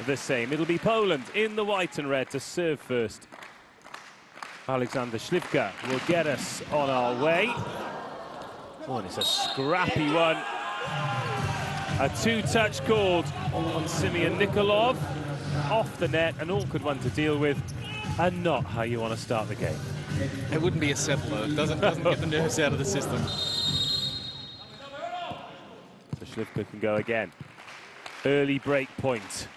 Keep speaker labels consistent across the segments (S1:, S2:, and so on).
S1: the same. It'll be Poland in the white and red to serve first. Alexander Śliwka will get us on our way. Oh, and it's a scrappy one. A two-touch called on Simeon Nikolov. Off the net, an awkward one to deal with, and not how you want to start the game.
S2: It wouldn't be a settler. It doesn't get the nerves out of the system.
S1: So Śliwka can go again. Early break point.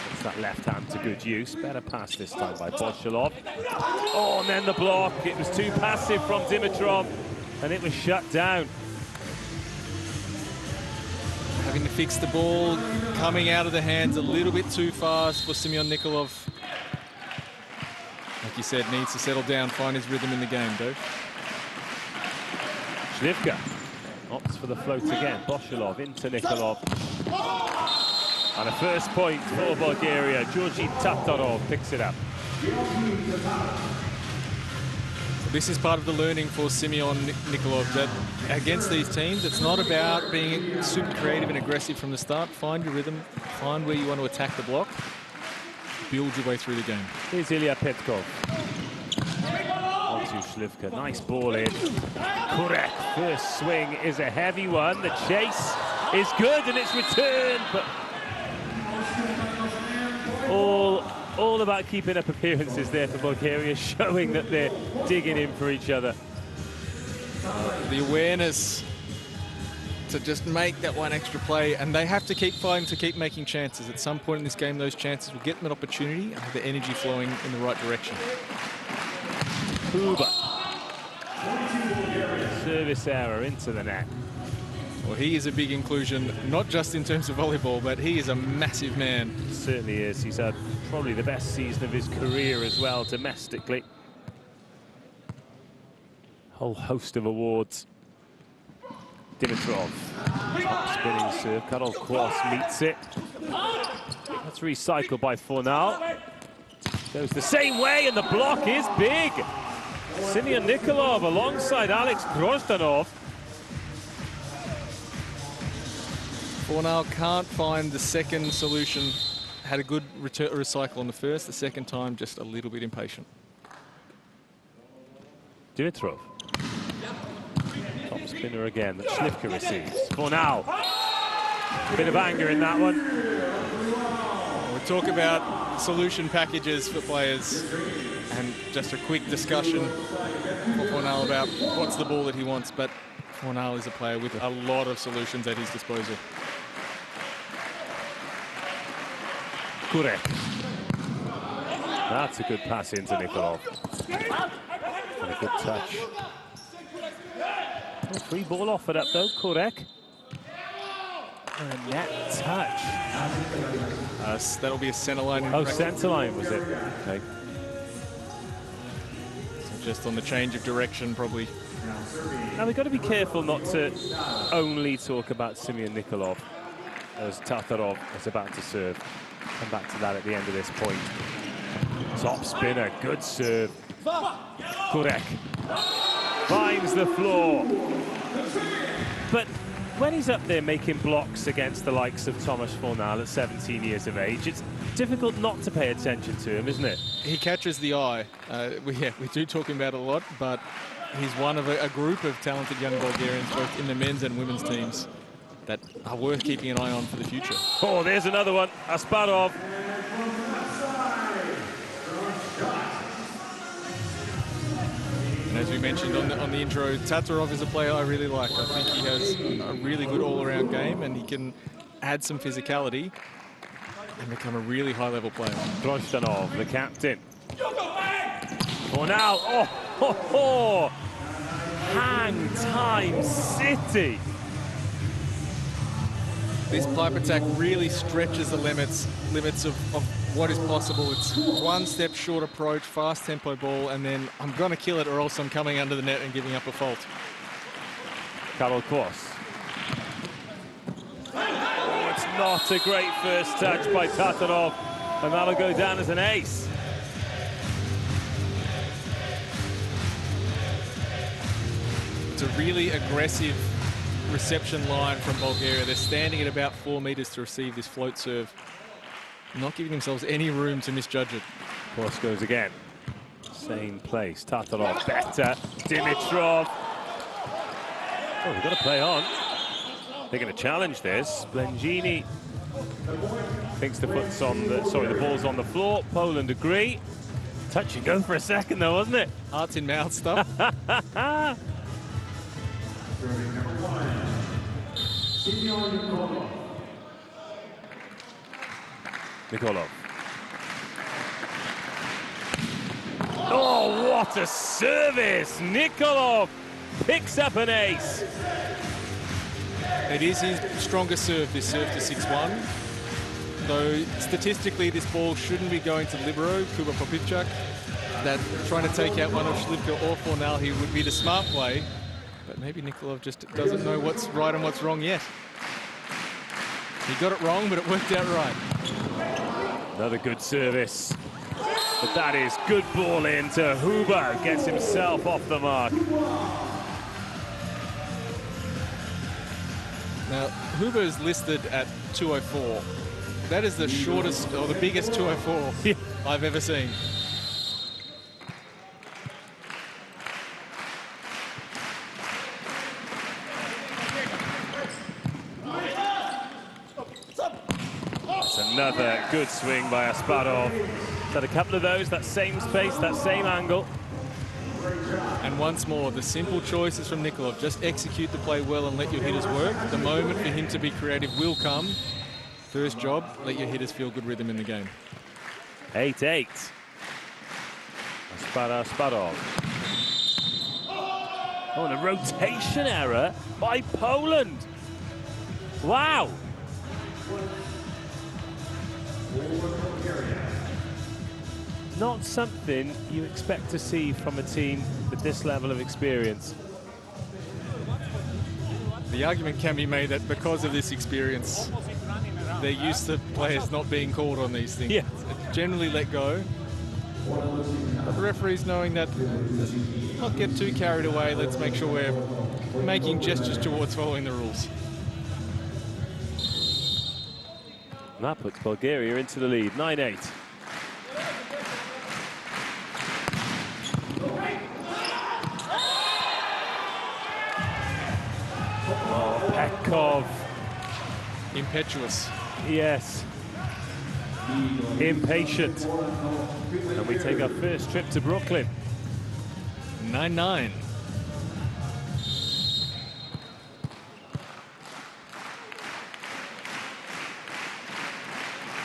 S1: Puts that left hand to good use. Better pass this time by Boshelov. Oh, and then the block. It was too passive from Dimitrov, and it was shut down.
S2: Having to fix the ball, coming out of the hands a little bit too fast for Simeon Nikolov. Like you said, needs to settle down, find his rhythm in the game, Dave.
S1: Śliwka opts for the float again. Boshelov into Nikolov. And a first point for Bulgaria. Georgi Tatarov picks it up.
S2: This is part of the learning for Simeon Nikolov, that against these teams, it's not about being super creative and aggressive from the start. Find your rhythm, find where you want to attack the block, build your way through the game.
S1: Here's Ilya Petkov. Onto Śliwka, nice ball in. Kurek, first swing is a heavy one. The chase is good and it's returned, but all about keeping up appearances there for Bulgaria, showing that they're digging in for each other.
S2: The awareness to just make that one extra play, and they have to keep fighting to keep making chances. At some point in this game, those chances will get them an opportunity and have the energy flowing in the right direction.
S1: Huber. Service error into the net.
S2: Well, he is a big inclusion, not just in terms of volleyball, but he is a massive man.
S1: He certainly is. He's had probably the best season of his career as well, domestically. Whole host of awards. Dimitrov. Top spinning serve. Karol Kwas meets it. That's recycled by Fornal. Goes the same way, and the block is big. Simeon Nikolov alongside Alex Grozdanov.
S2: Fornal can't find the second solution. Had a good recycle on the first, the second time just a little bit impatient.
S1: Dimitrov. Top spinner again that Śliwka receives. Fornal. Bit of anger in that one.
S2: We talk about solution packages for players, and just a quick discussion for Fornal about what's the ball that he wants, but Fornal is a player with a lot of solutions at his disposal.
S1: Kurek. That's a good pass into Nikolov. And a good touch. Oh, free ball offered up though, Kurek. And a net touch.
S2: That'll be a centre line.
S1: Oh, centre line was it? Okay.
S2: So just on the change of direction, probably.
S1: Now we've got to be careful not to only talk about Simeon Nikolov as Tatarov is about to serve. Come back to that at the end of this point. Top spinner, good serve. Kurek finds the floor. But when he's up there making blocks against the likes of Tomasz Fornal at 17 years of age, it's difficult not to pay attention to him, isn't it?
S2: He catches the eye. We do talk about it a lot, but he's one of a group of talented young Bulgarians, both in the men's and women's teams, that are worth keeping an eye on for the future.
S1: Oh, there's another one. Asparov.
S2: And as we mentioned on the intro, Tatarov is a player I really like. I think he has a really good all-around game, and he can add some physicality and become a really high-level player.
S1: Grozdanov, the captain. Oh, now, oh, hang time city.
S2: This pipe attack really stretches the limits of what is possible. It's one step short approach, fast tempo ball, and then I'm going to kill it or else I'm coming under the net and giving up a fault.
S1: Karol Kwas. Oh, it's not a great first touch by Tatarov, and that'll go down as an ace.
S2: It's a really aggressive reception line from Bulgaria. They're standing at about 4 meters to receive this float serve. Not giving themselves any room to misjudge it.
S1: Cross goes again. Same place. Tatarov better. Dimitrov. Oh, we've got to play on. They're going to challenge this. Blengini thinks the foot's on the, the ball's on the floor. Poland agree. Touch and go for a second though, wasn't it?
S2: Hearts in mouth stuff.
S1: Nikolov. Oh, what a service! Nikolov picks up an ace.
S2: It is his strongest serve, this serve to 6-1. Though statistically, this ball shouldn't be going to libero, Kuba Popivchak. That trying to take out one of Slivka or Fornal, he would be the smart play. But maybe Nikolov just doesn't know what's right and what's wrong yet. He got it wrong, but it worked out right.
S1: Another good service. But that is good ball into Huber. Gets himself off the mark.
S2: Now, Huber is listed at 204. That is the shortest or the biggest 204 I've ever seen.
S1: That's another good swing by Asparov. Had a couple of those, that same space, that same angle.
S2: And once more, the simple choices from Nikolov. Just execute the play well and let your hitters work. The moment for him to be creative will come. First job, let your hitters feel good rhythm in the game.
S1: 8-8. Asparov. Oh, and a rotation error by Poland. Wow. Not something you expect to see from a team with this level of experience.
S2: The argument can be made that because of this experience, they're used to players not being called on these things.
S1: Yeah.
S2: It's generally let go. But the referee's knowing that, not get too carried away, let's make sure we're making gestures towards following the rules.
S1: And that puts Bulgaria into the lead, 9-8. Oh, Petkov.
S2: Impetuous.
S1: Yes. Impatient. And we take our first trip to Brooklyn.
S2: 9-9.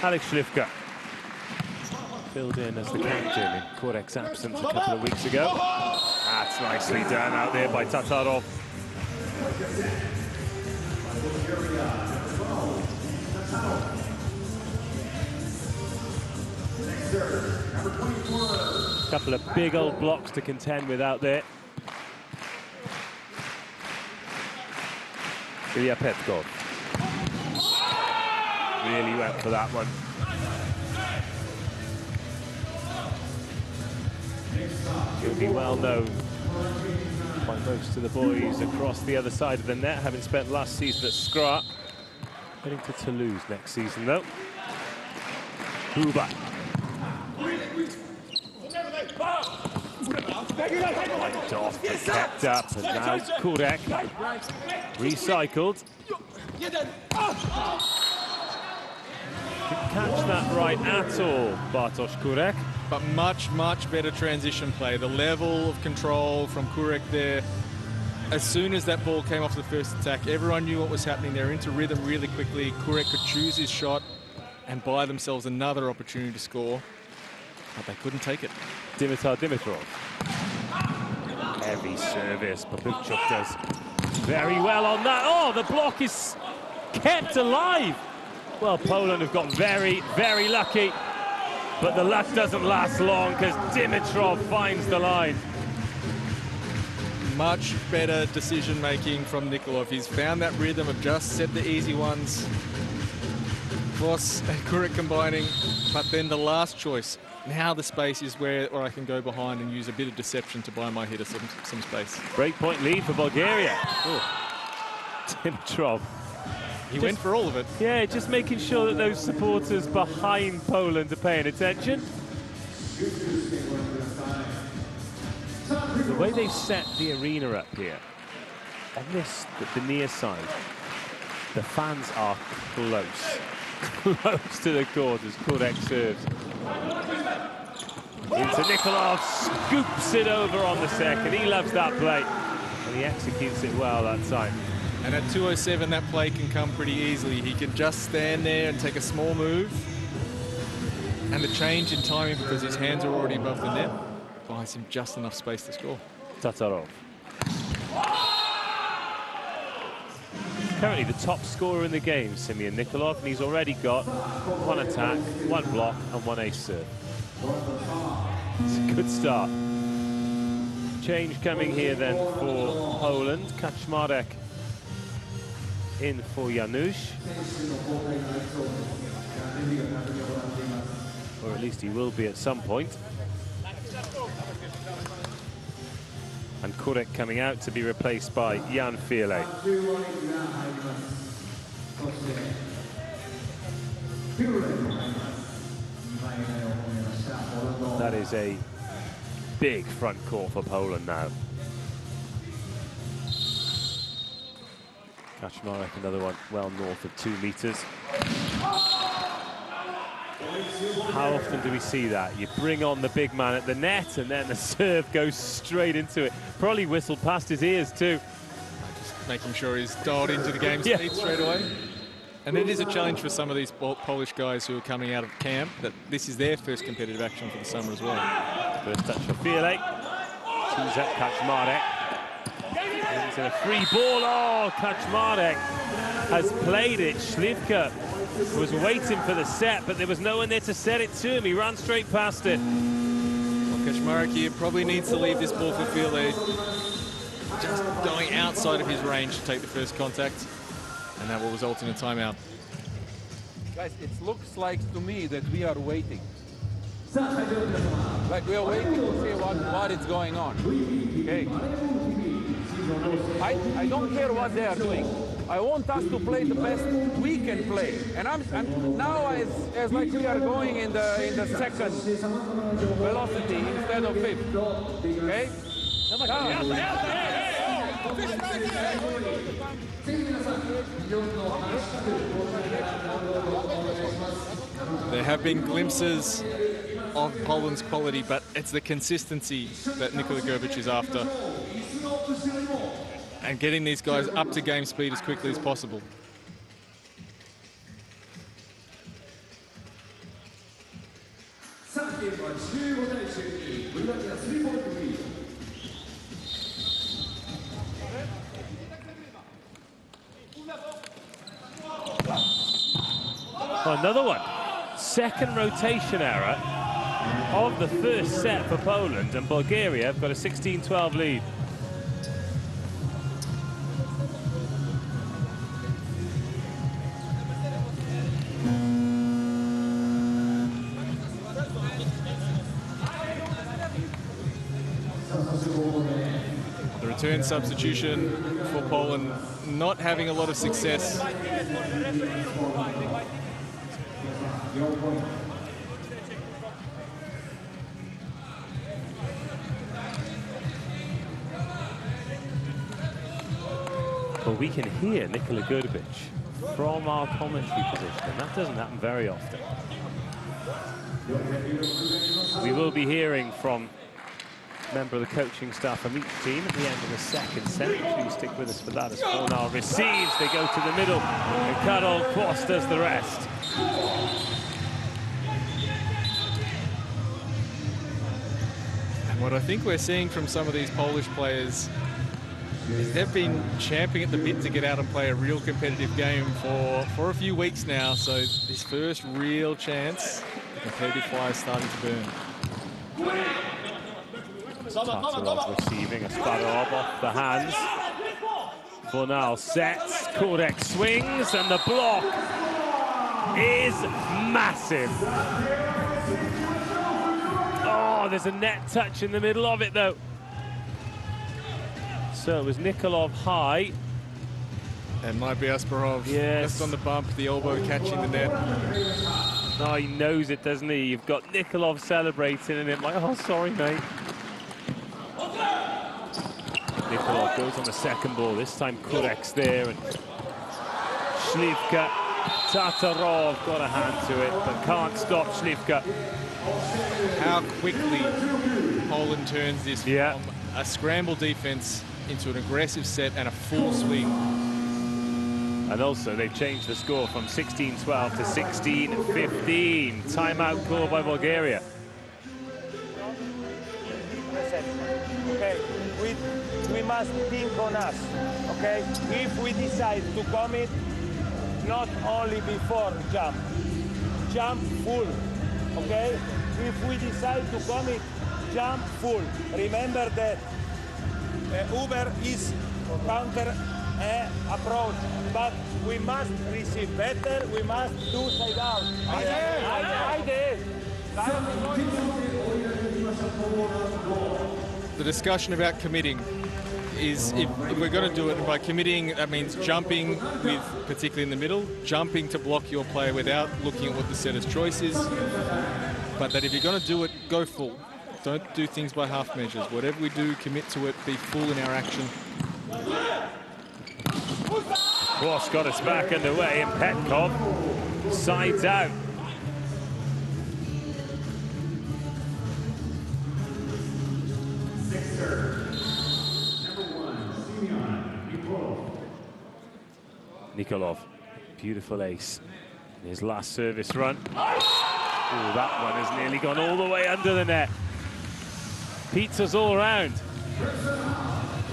S1: Alex Slivka filled in as the captain in Kurek's absence a couple of weeks ago. That's nicely done out there by Tatarov. Couple of big old blocks to contend with out there. Ilya Petkov. Really went for that one. He'll be well known by most of the boys across the other side of the net, having spent last season at Skra. Heading to Toulouse next season, though. Huber. Wiped off, kept up, and now Kurek. Recycled. Didn't catch that right at all, Bartosz Kurek.
S2: But much, much better transition play. The level of control from Kurek there. As soon as that ball came off the first attack, everyone knew what was happening. They were into rhythm really quickly. Kurek could choose his shot and buy themselves another opportunity to score. But they couldn't take it.
S1: Dimitrov. Heavy service. Popivchuk does very well on that. Oh, the block is kept alive. Well, Poland have got very, very lucky. But the luck doesn't last long because Dimitrov finds the line.
S2: Much better decision-making from Nikolov. He's found that rhythm of just set the easy ones. Voss and Kurek combining, but then the last choice. Now the space is where I can go behind and use a bit of deception to buy my hitter some space.
S1: Breakpoint lead for Bulgaria. Ooh. Dimitrov.
S2: He went for all of it.
S1: Yeah, just making sure that those supporters behind Poland are paying attention. The way they've set the arena up here, on this, the near side, the fans are close to the court as Kurek serves. Into Nikolov, scoops it over on the second. He loves that play, and he executes it well that time.
S2: And at 2:07, that play can come pretty easily. He can just stand there and take a small move. And the change in timing, because his hands are already above the net, buys him just enough space to score.
S1: Tatarov. Currently the top scorer in the game, Simeon Nikolov, and he's already got 1 attack, 1 block, and 1 ace serve. It's a good start. Change coming here then for Poland. Kaczmarek in for Janusz. Or at least he will be at some point. And Kurek coming out to be replaced by Jan Fiele. That is a big front court for Poland now. Kaczmarek, another one well north of 2 meters. How often do we see that? You bring on the big man at the net and then the serve goes straight into it. Probably whistled past his ears too.
S2: Just making sure he's dialed into the game speed straight away. And it is a challenge for some of these Polish guys who are coming out of camp, that this is their first competitive action for the summer as well.
S1: First touch for Fiele. Choose at Kaczmarek. He's in a free ball. Oh, Kaczmarek has played it. Śliwka was waiting for the set, but there was no one there to set it to him. He ran straight past it.
S2: Well, Kaczmarek here probably needs to leave this ball for Fiele, just going outside of his range to take the first contact, and that will result in a timeout.
S3: Guys, it looks like to me that we are waiting. Like we are waiting to see what is going on. Okay. I don't care what they are doing. I want us to play the best we can play. And I'm now as like we are going in the second velocity instead of 5th. Okay?
S2: There have been glimpses of Poland's quality, but it's the consistency that Nikola Grbić is after. And getting these guys up to game speed as quickly as possible.
S1: Oh, another one. Second rotation error of the first set for Poland, and Bulgaria have got a 16-12 lead.
S2: The return substitution for Poland not having a lot of success.
S1: Well, we can hear Nikola Grbić from our commentary position, and that doesn't happen very often. We will be hearing from a member of the coaching staff from each team at the end of the second set. Make sure you stick with us for that as Fornal receives. They go to the middle, and Karol Kłos does the rest.
S2: And what I think we're seeing from some of these Polish players is they've been champing at the bit to get out and play a real competitive game for a few weeks now. So this first real chance, the competitive fire is starting to burn.
S1: Tatarov receiving, Asparuhov off the hands. Fornal sets, Kurek swings, and the block is massive. Oh, there's a net touch in the middle of it, though. So it was Nikolov high.
S2: And might be Asparov.
S1: Yes.
S2: Just on the bump, the elbow catching the net.
S1: No, he knows it, doesn't he? You've got Nikolov celebrating, and it like, oh, sorry, mate. Nikolov goes on the second ball. This time Kurek's there, and Slivka, Tatarov got a hand to it, but can't stop Slivka.
S2: How quickly Poland turns this from a scramble defense into an aggressive set and a full swing.
S1: And also, they've changed the score from 16-12 to 16-15. Timeout call by Bulgaria.
S4: Okay, we must think on us, okay? If we decide to commit, not only before jump full, okay? If we decide to commit, jump full. Remember that Uber is counter approach, but we must receive better, we must do side out. I did.
S2: The discussion about committing is if we're going to do it by committing, that means jumping with, particularly in the middle, jumping to block your player without looking at what the setter's choice is. But that if you're going to do it, go full. Don't do things by half measures. Whatever we do, commit to it, be full in our action.
S1: Cross got us back underway, and Petkov sides out. Nikolov, beautiful ace in his last service run. Oh, that one has nearly gone all the way under the net. Pizzas all around.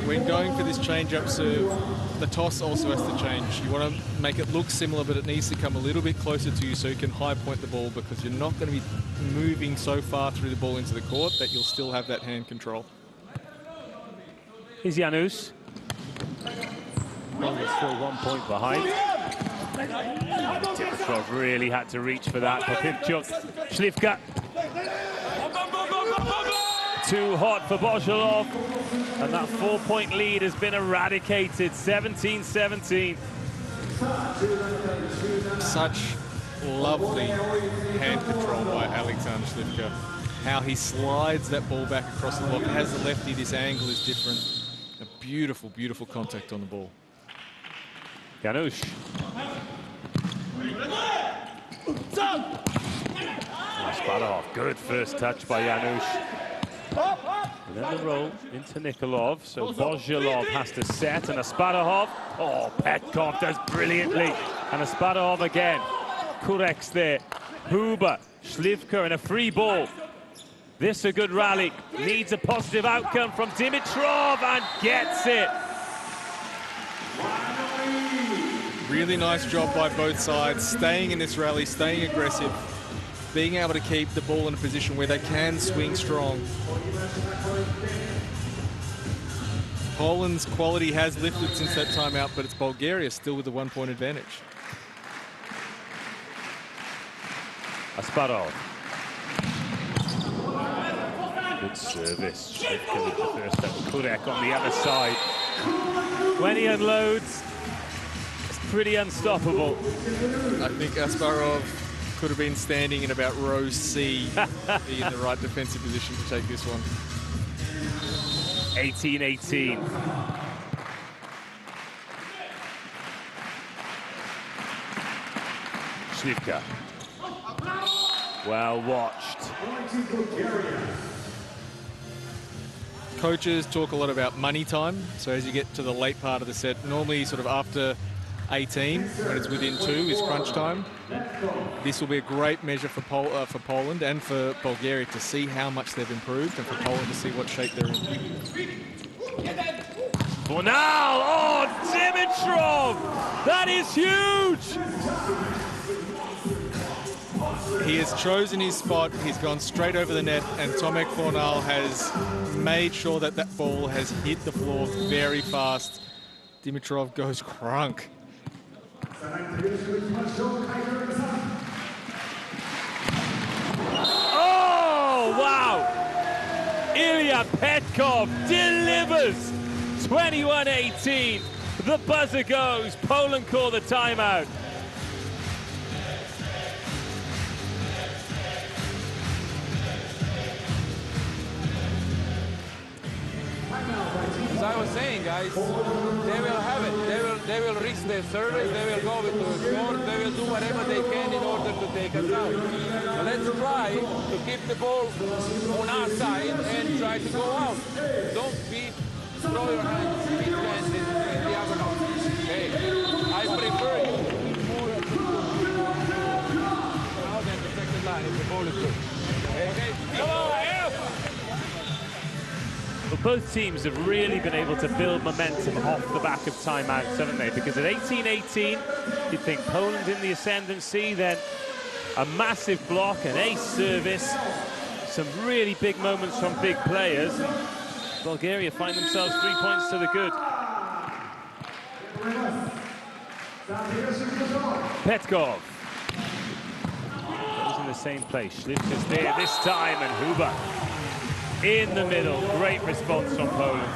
S2: When going for this change-up serve, the toss also has to change. You want to make it look similar, but it needs to come a little bit closer to you so you can high point the ball, because you're not going to be moving so far through the ball into the court that you'll still have that hand control.
S1: Here's Janus. Well, still 1 point behind. Dimitrov really had to reach for that. Popimchuk, Slivka. Too hot for Bozhelov. And that 4 point lead has been eradicated, 17-17.
S2: Such lovely hand control by Alexander Slivka. How he slides that ball back across the block. As the lefty, this angle is different. A beautiful, beautiful contact on the ball.
S1: Janusz. Spadov, good first touch by Janusz. And then the roll into Nikolov, so Bozhelov has to set, and Aspadov, oh, Petkov does brilliantly, and Aspadov again. Kurek's there, Huber, Slivka, and a free ball. This a good rally, needs a positive outcome from Dimitrov, and gets it.
S2: Really nice job by both sides, staying in this rally, staying aggressive, being able to keep the ball in a position where they can swing strong. Poland's quality has lifted since that timeout, but it's Bulgaria still with a 1 point advantage.
S1: Aspadov. Good service. Slivka with the first step. Kurek on the other side. When he unloads, it's pretty unstoppable.
S2: I think Asparov could have been standing in about row C, be in the right defensive position to take this one.
S1: 18-18. Slivka. Well watched.
S2: Coaches talk a lot about money time. So as you get to the late part of the set, normally sort of after 18, when it's within 2, is crunch time. This will be a great measure for Poland and for Bulgaria to see how much they've improved, and for Poland to see what shape they're in.
S1: Bonal, oh, Dimitrov! That is huge!
S2: He has chosen his spot, he's gone straight over the net, and Tomek Fornal has made sure that that ball has hit the floor very fast. Dimitrov goes crunk.
S1: Oh, wow! Ilya Petkov delivers 21-18. The buzzer goes. Poland call the timeout.
S3: As I was saying, guys, they will have it. They will reach their service. They will go with the short. They will do whatever they can in order to take us out. So let's try to keep the ball on our side and try to go out. Don't throw your hands in the other house. Okay? I prefer you to be more out than the second line if the ball is good. Okay? Come on, help!
S1: Well, both teams have really been able to build momentum off the back of timeouts, haven't they? Because at 18-18, you'd think Poland in the ascendancy, then a massive block, an ace service, some really big moments from big players. And Bulgaria find themselves 3 points to the good. Petkov. Goes in the same place. Schlifter's there this time, and Huber in the middle. Great response from Poland.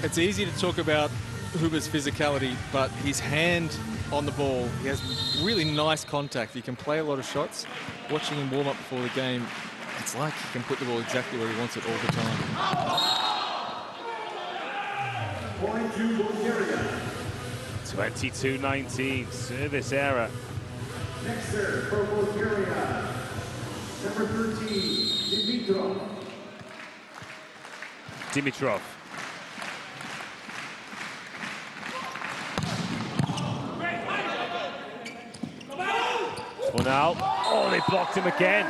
S2: It's easy to talk about Huber's physicality, but his hand on the ball, he has really nice contact. He can play a lot of shots. Watching him warm up before the game, it's like he can put the ball exactly where he wants it all the time.
S5: Point to Bulgaria.
S1: 22-19, service error.
S5: Next serve for Bulgaria. Number 13, Dimitrov.
S1: Dimitrov. Fornal. Oh, they blocked him again.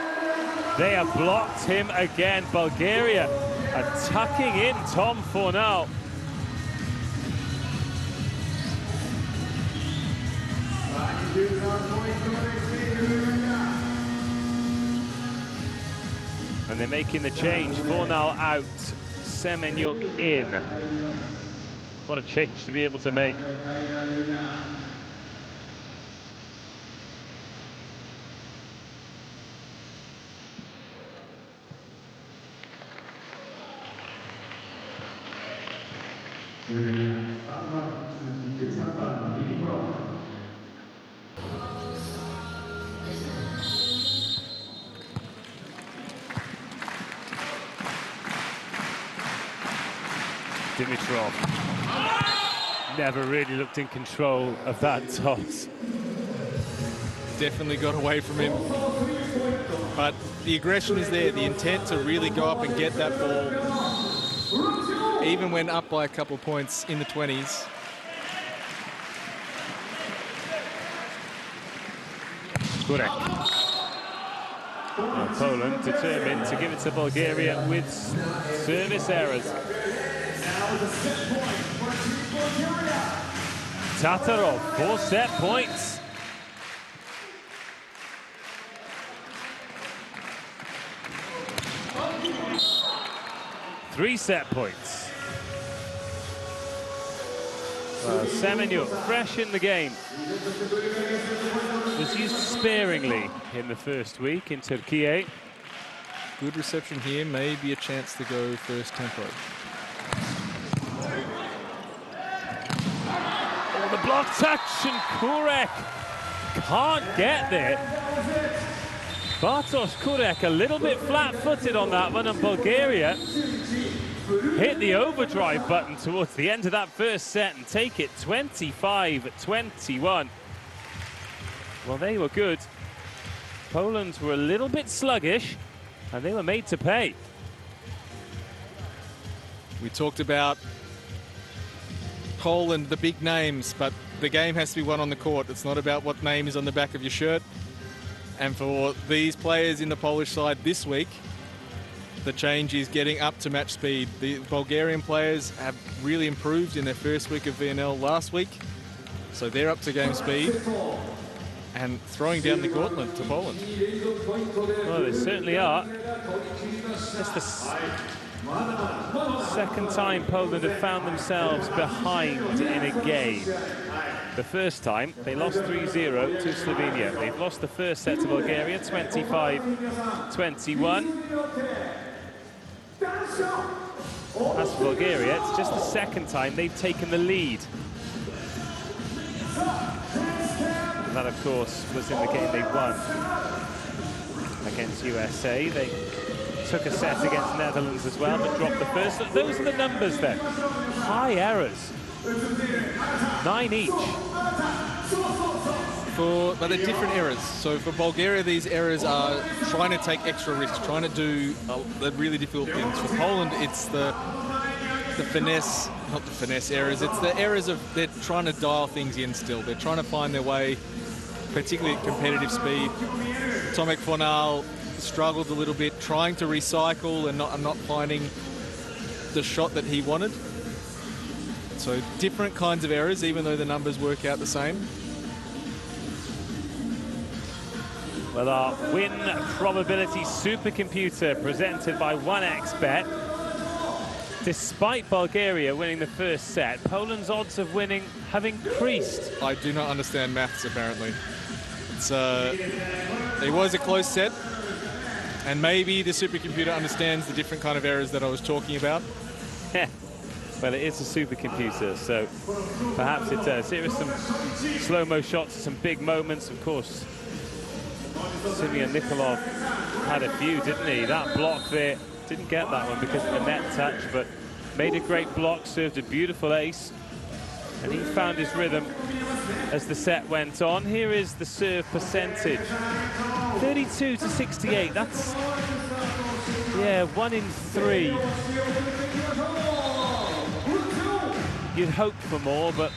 S1: They have blocked him again. Bulgaria are tucking in Tom Fornal. And they're making the change. Fornal out, Simeon in. What a change to be able to make. Dimitrov never really looked in control of that toss.
S2: Definitely got away from him. But the aggression is there, the intent to really go up and get that ball. Even when up by a couple points in the 20s.
S1: Kurek. Well, Poland determined to give it to Bulgaria with service errors. Tatarov, 4 set points. Three set points. Well, Simeon, fresh in the game. Was used sparingly in the first week in Turkey.
S2: Good reception here, maybe a chance to go first tempo.
S1: Oh, the block touch, and Kurek can't get there. Bartosz Kurek a little bit flat-footed on that one, and Bulgaria hit the overdrive button towards the end of that first set and take it 25-21. Well, they were good. Poland were a little bit sluggish, and they were made to pay.
S2: We talked about Poland, the big names, but the game has to be won on the court. It's not about what name is on the back of your shirt. And for these players in the Polish side this week, the change is getting up to match speed. The Bulgarian players have really improved in their first week of VNL last week, so they're up to game speed and throwing down the gauntlet to Poland.
S1: Well, they certainly are. It's the second time Poland have found themselves behind in a game. The first time, they lost 3-0 to Slovenia. They've lost the first set to Bulgaria, 25-21. As for Bulgaria, it's just the second time they've taken the lead. And that, of course, was in the game they won against USA. They took a set against Netherlands as well, but dropped the first. Those are the numbers then. High errors. 9 each.
S2: But they're different errors. So for Bulgaria, these errors are trying to take extra risks, trying to do the really difficult things. For Poland, it's the finesse, not the finesse errors, it's the errors of they're trying to dial things in still. They're trying to find their way, particularly at competitive speed. Tomek Fornal struggled a little bit, trying to recycle and not finding the shot that he wanted. So different kinds of errors, even though the numbers work out the same.
S1: Well, our win probability supercomputer presented by 1xBet. Despite Bulgaria winning the first set, Poland's odds of winning have increased.
S2: I do not understand maths, apparently. It was a close set, and maybe the supercomputer understands the different kind of errors that I was talking about.
S1: Well, it is a supercomputer, so perhaps it does. Here are some slow-mo shots, some big moments, of course. Simeon Nikolov had a few, didn't he? That block there, didn't get that one because of the net touch, but made a great block, served a beautiful ace, and he found his rhythm as the set went on. Here is the serve percentage. 32 to 68, that's, yeah, 1 in 3. You'd hope for more, but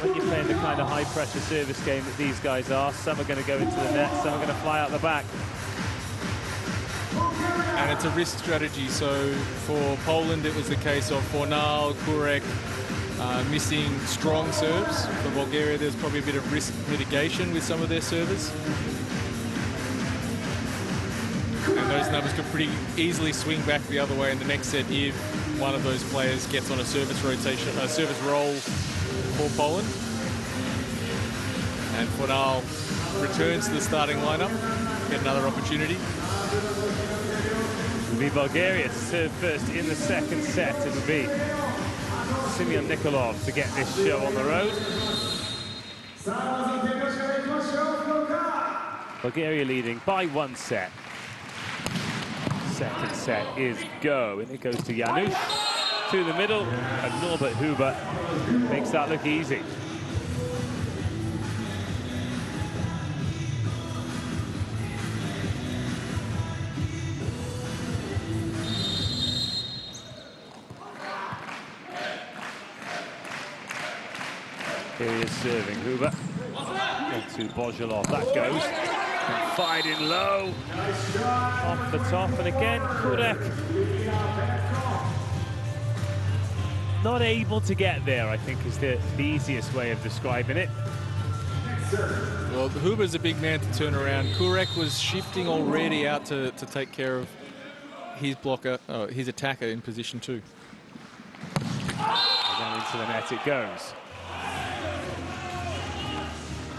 S1: when you're playing the kind of high-pressure service game that these guys are, some are going to go into the net, some are going to fly out the back.
S2: And it's a risk strategy, so for Poland it was the case of Fornal, Kurek missing strong serves. For Bulgaria there's probably a bit of risk mitigation with some of their servers. And those numbers could pretty easily swing back the other way in the next set if one of those players gets on a service rotation, a service roll for Poland. And Fornal returns to the starting lineup, get another opportunity.
S1: It'll be Bulgaria to serve first in the second set. It'll be Simeon Nikolov to get this show on the road. Bulgaria leading by 1 set. Second set is go, and it goes to Janusz to the middle, and Norbert Huber makes that look easy. Here he is serving Huber. To Bozhelov, that goes. And fighting low. Off the top, and again, Kurek not able to get there, I think, is the easiest way of describing it.
S2: Well, Huber's a big man to turn around. Kurek was shifting already out to take care of his blocker, his attacker in position 2.
S1: And then into the net it goes.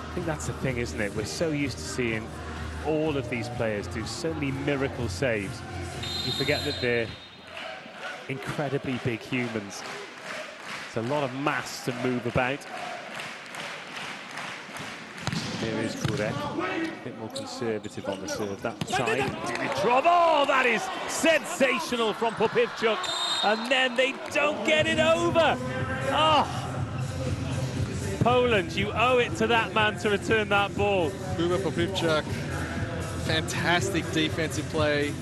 S1: I think that's the thing, isn't it? We're so used to seeing all of these players do so many miracle saves. You forget that they're incredibly big humans. It's a lot of mass to move about. Here is Kurek, a bit more conservative on the serve that time. Nikolov, oh, that is sensational from Popivchuk. And then they don't get it over. Oh. Poland, you owe it to that man to return that ball.
S2: Huber, Popivchuk, fantastic defensive play.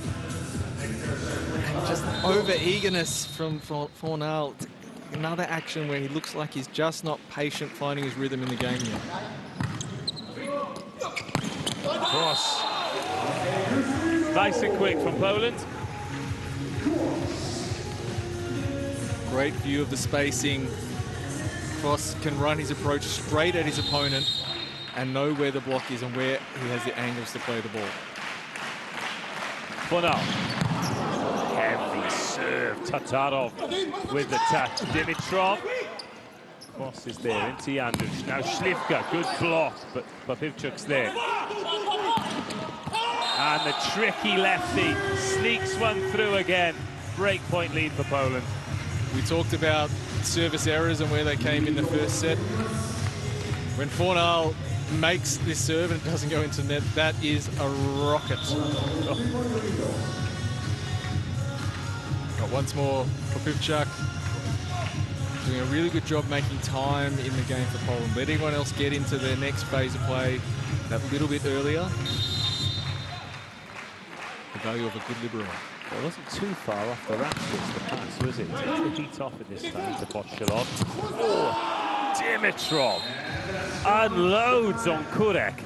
S2: And just over-eagerness from Fornal. Another action where he looks like he's just not patient finding his rhythm in the game yet.
S1: Cross. Nice and quick from Poland.
S2: Great view of the spacing. Cross can run his approach straight at his opponent and know where the block is and where he has the angles to play the ball.
S1: Fornal. Heavy serve. Tatarov with the touch. Dimitrov. Cross is there into Janusz. Now Śliwka, good block, but Popivchuk's there. And the tricky lefty sneaks one through again. breakpoint lead for Poland.
S2: We talked about service errors and where they came in the first set. When Fornal makes this serve and it doesn't go into net, that is a rocket. Oh. Got once more Popivchak doing a really good job making time in the game for Poland. Let anyone else get into their next phase of play that little bit earlier. The value of a good libero.
S1: Well, it wasn't too far off the rack the pass, was it? Takes the heat off at this time to Pochilov. Oh, Dimitrov unloads on Kurek.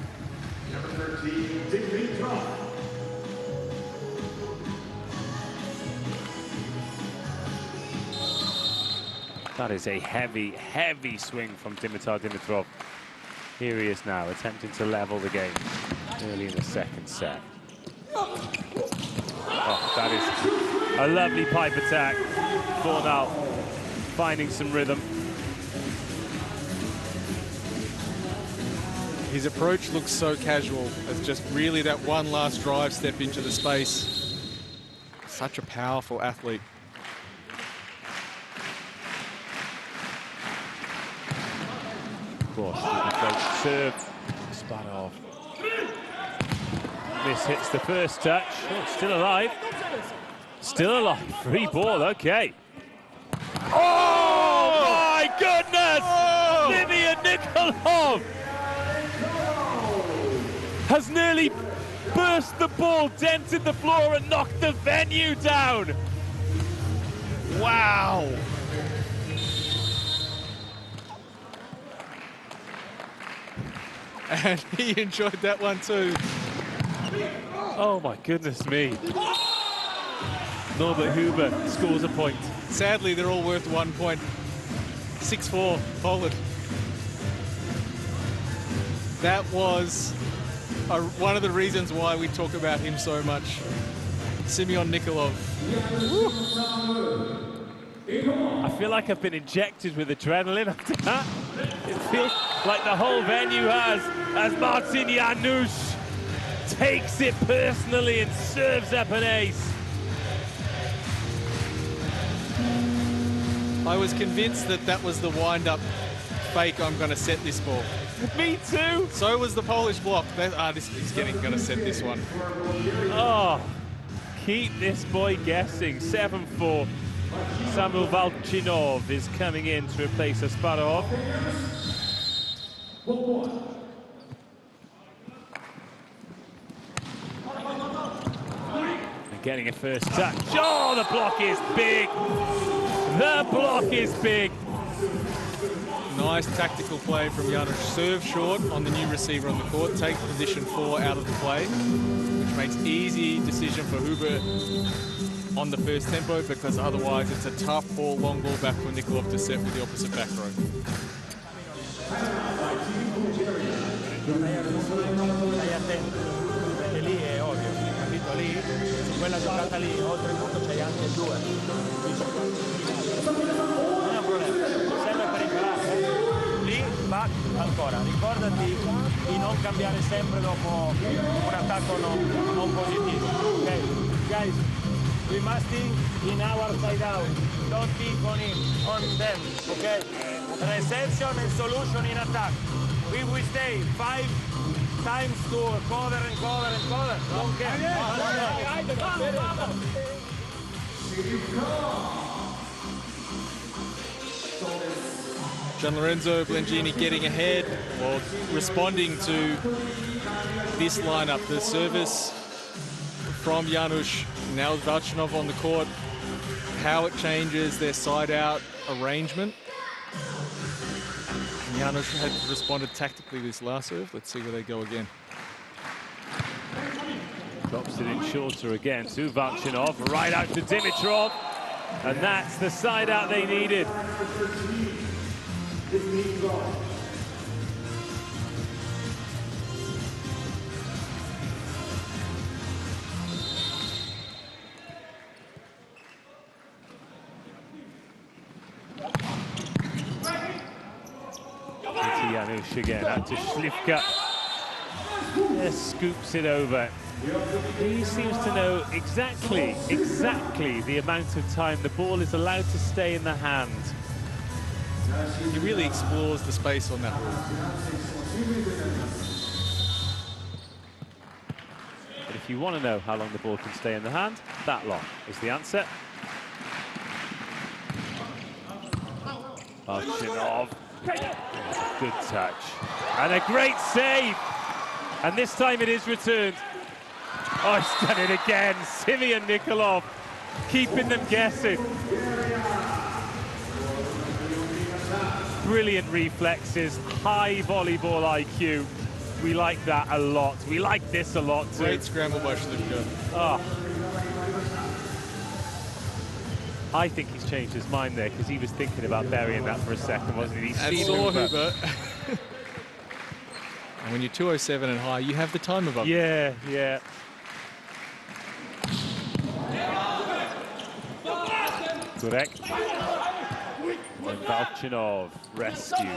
S5: Number 13, Dimitrov.
S1: That is a heavy, heavy swing from Dimitar Dimitrov. Here he is now, attempting to level the game early in the second set. Oh, that is a lovely pipe attack. Fornal finding some rhythm.
S2: His approach looks so casual. It's just really that one last drive step into the space. Such a powerful athlete.
S1: Of course, great serve. Sparov. This hits the first touch. Oh, it's still alive. Still alive. Free ball, okay. Oh, my goodness! Oh! Simeon Nikolov has nearly burst the ball, dented the floor, and knocked the venue down. Wow!
S2: And he enjoyed that one too.
S1: Oh my goodness me. Norbert Huber scores a point.
S2: Sadly, they're all worth 1 point. 6-4, Poland. That was one of the reasons why we talk about him so much. Simeon Nikolov.
S1: I feel like I've been injected with adrenaline after that. It feels like the whole venue has, as Marcin Janusz takes it personally and serves up an ace.
S2: I was convinced that that was the wind-up fake I'm going to set this for.
S1: Me too.
S2: So was the Polish block. This is going to set this one.
S1: Oh, keep this boy guessing. 7-4. Samuel Valchinov is coming in to replace Asparov. And getting a first touch. Oh, the block is big. The block is big.
S2: Nice tactical play from Janusz. Serve short on the new receiver on the court. Take position 4 out of the play, which makes easy decision for Huber on the first tempo, because otherwise it's a tough ball, long ball back for Nikolov to set with the opposite back row.
S4: Quella giocata lì, oltre il punto c'hai anche il 2. Non è un problema, serve per imparare. Lì va ancora, ricordati di non cambiare sempre dopo un attacco non positivo. Ok, guys, we must think in our side out, don't think on him, on them, okay? Reception and solution in attack. We will stay 5 times to cover and cover and cover. Don't care.
S2: Gian Lorenzo Blengini getting ahead, or responding to this lineup. The service from Janusz, now Valchinov on the court. How it changes their side-out arrangement. Janusz had responded tactically this last serve. Let's see where they go again.
S1: Drops it in shorter again to Valchinov, right out to Dimitrov. And that's the side out they needed. Janusz again, out to Śliwka. Just scoops it over. He seems to know exactly the amount of time the ball is allowed to stay in the hand.
S2: He really explores the space on that ball.
S1: But if you want to know how long the ball can stay in the hand, that long is the answer. Volchanov. Good touch. And a great save. And this time it is returned. Oh, he's done it again. Simeon Nikolov keeping them guessing. Brilliant reflexes, high volleyball IQ. We like that a lot. We like this a lot too.
S2: Great scramble by Slivka.
S1: Oh. I think he's changed his mind there because he was thinking about burying that for a second, wasn't he?
S2: And saw Hoover. And when you're 207 and high, you have the time above.
S1: Yeah, yeah. Correct. And Volchanov rescue.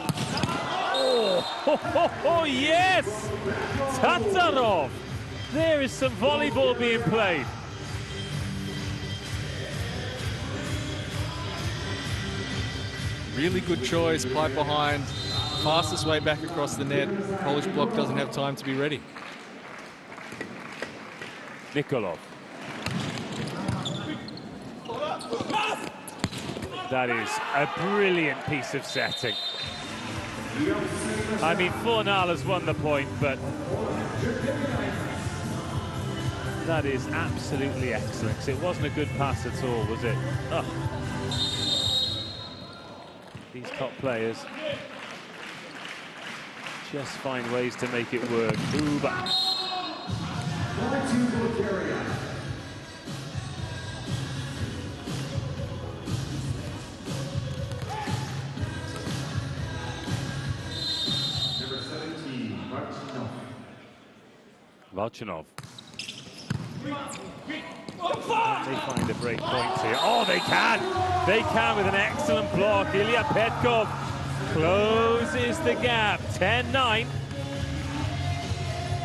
S1: Oh, yes! Tatarov! There is some volleyball being played.
S2: Really good choice, pipe behind. Fastest way back across the net. Polish block doesn't have time to be ready.
S1: Nikolov. That is a brilliant piece of setting. I mean, Fornal has won the point, but that is absolutely excellent. 'Cause it wasn't a good pass at all, was it? Oh. These top players just find ways to make it work. Uba. Volchanov. They find a break point here. Oh, they can! They can with an excellent block. Ilya Petkov closes the gap. 10-9.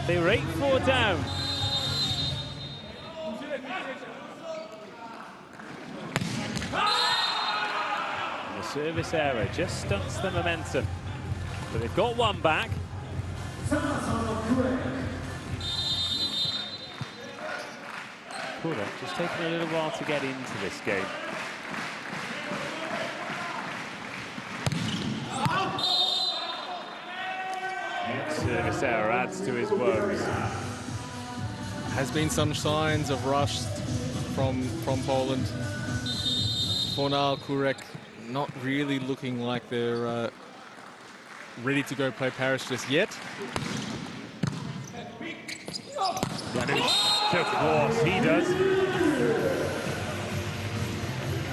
S1: They were 8-4 down. And the service error just stunts the momentum. But they've got one back. Just taking a little while to get into this game. Service error adds to his woes.
S2: Has been some signs of rust from Poland. Fornal, Kurek, not really looking like they're ready to go play Paris just yet.
S1: Of course, he does.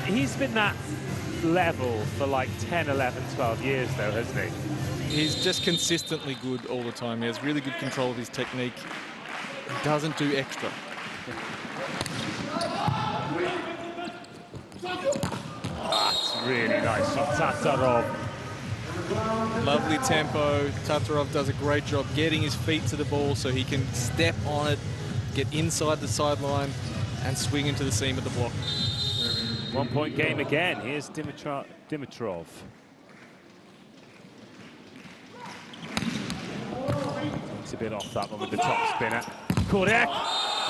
S1: He's been that level for like 10, 11, 12 years though, hasn't he?
S2: He's just consistently good all the time. He has really good control of his technique. He doesn't do extra.
S1: That's really nice from Tatarov.
S2: Lovely tempo. Tatarov does a great job getting his feet to the ball so he can step on it, get inside the sideline and swing into the seam of the block.
S1: 1 point game again. Here's Dimitrov. It's a bit off that one with the top spinner. Kurek,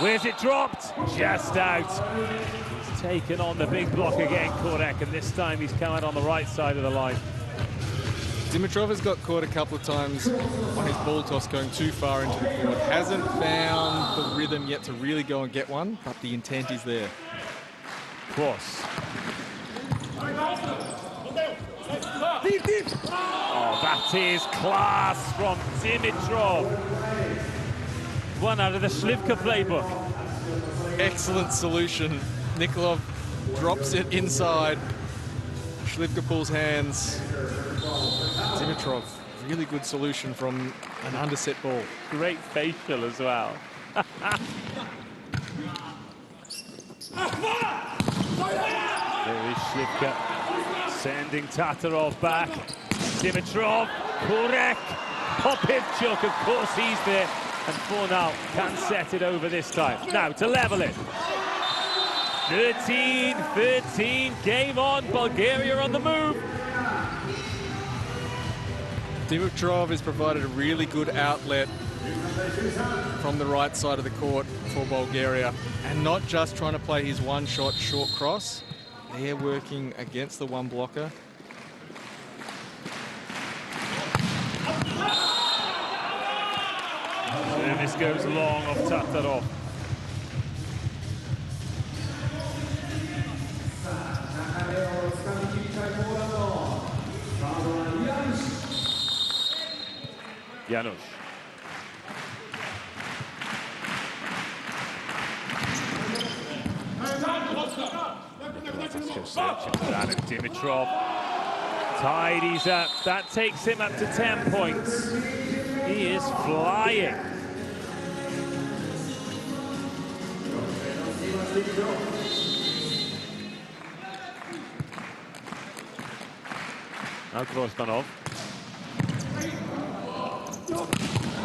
S1: where's it dropped? Just out. He's taken on the big block again, Kurek, and this time he's come out on the right side of the line.
S2: Dimitrov has got caught a couple of times on his ball toss going too far into the court. Hasn't found the rhythm yet to really go and get one, but the intent is there.
S1: Of course. Oh, that is class from Dimitrov. One out of the Slivka playbook.
S2: Excellent solution. Nikolov drops it inside. Slivka pulls hands. Dimitrov, really good solution from an underset ball.
S1: Great facial as well. There is Slivka sending Tatarov back. Dimitrov, Kurek, Popivchuk, of course he's there. And Fornal can set it over this time. Now to level it. 13-13, game on, Bulgaria on the move.
S2: Dimitrov has provided a really good outlet from the right side of the court for Bulgaria, and not just trying to play his one-shot short cross. They're working against the one blocker.
S1: Service goes long off Tatarov. Janusz. Let's go searching for that, and Dimitrov tidies up. That takes him up to 10 points. He is flying. Now Grosbanov.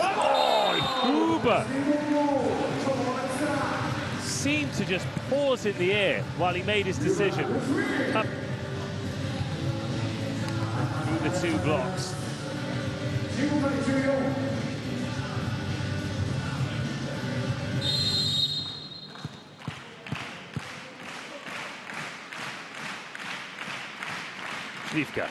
S1: Oh, Huber seemed to just pause in the air while he made his decision. Up through the 2 blocks. Slivka.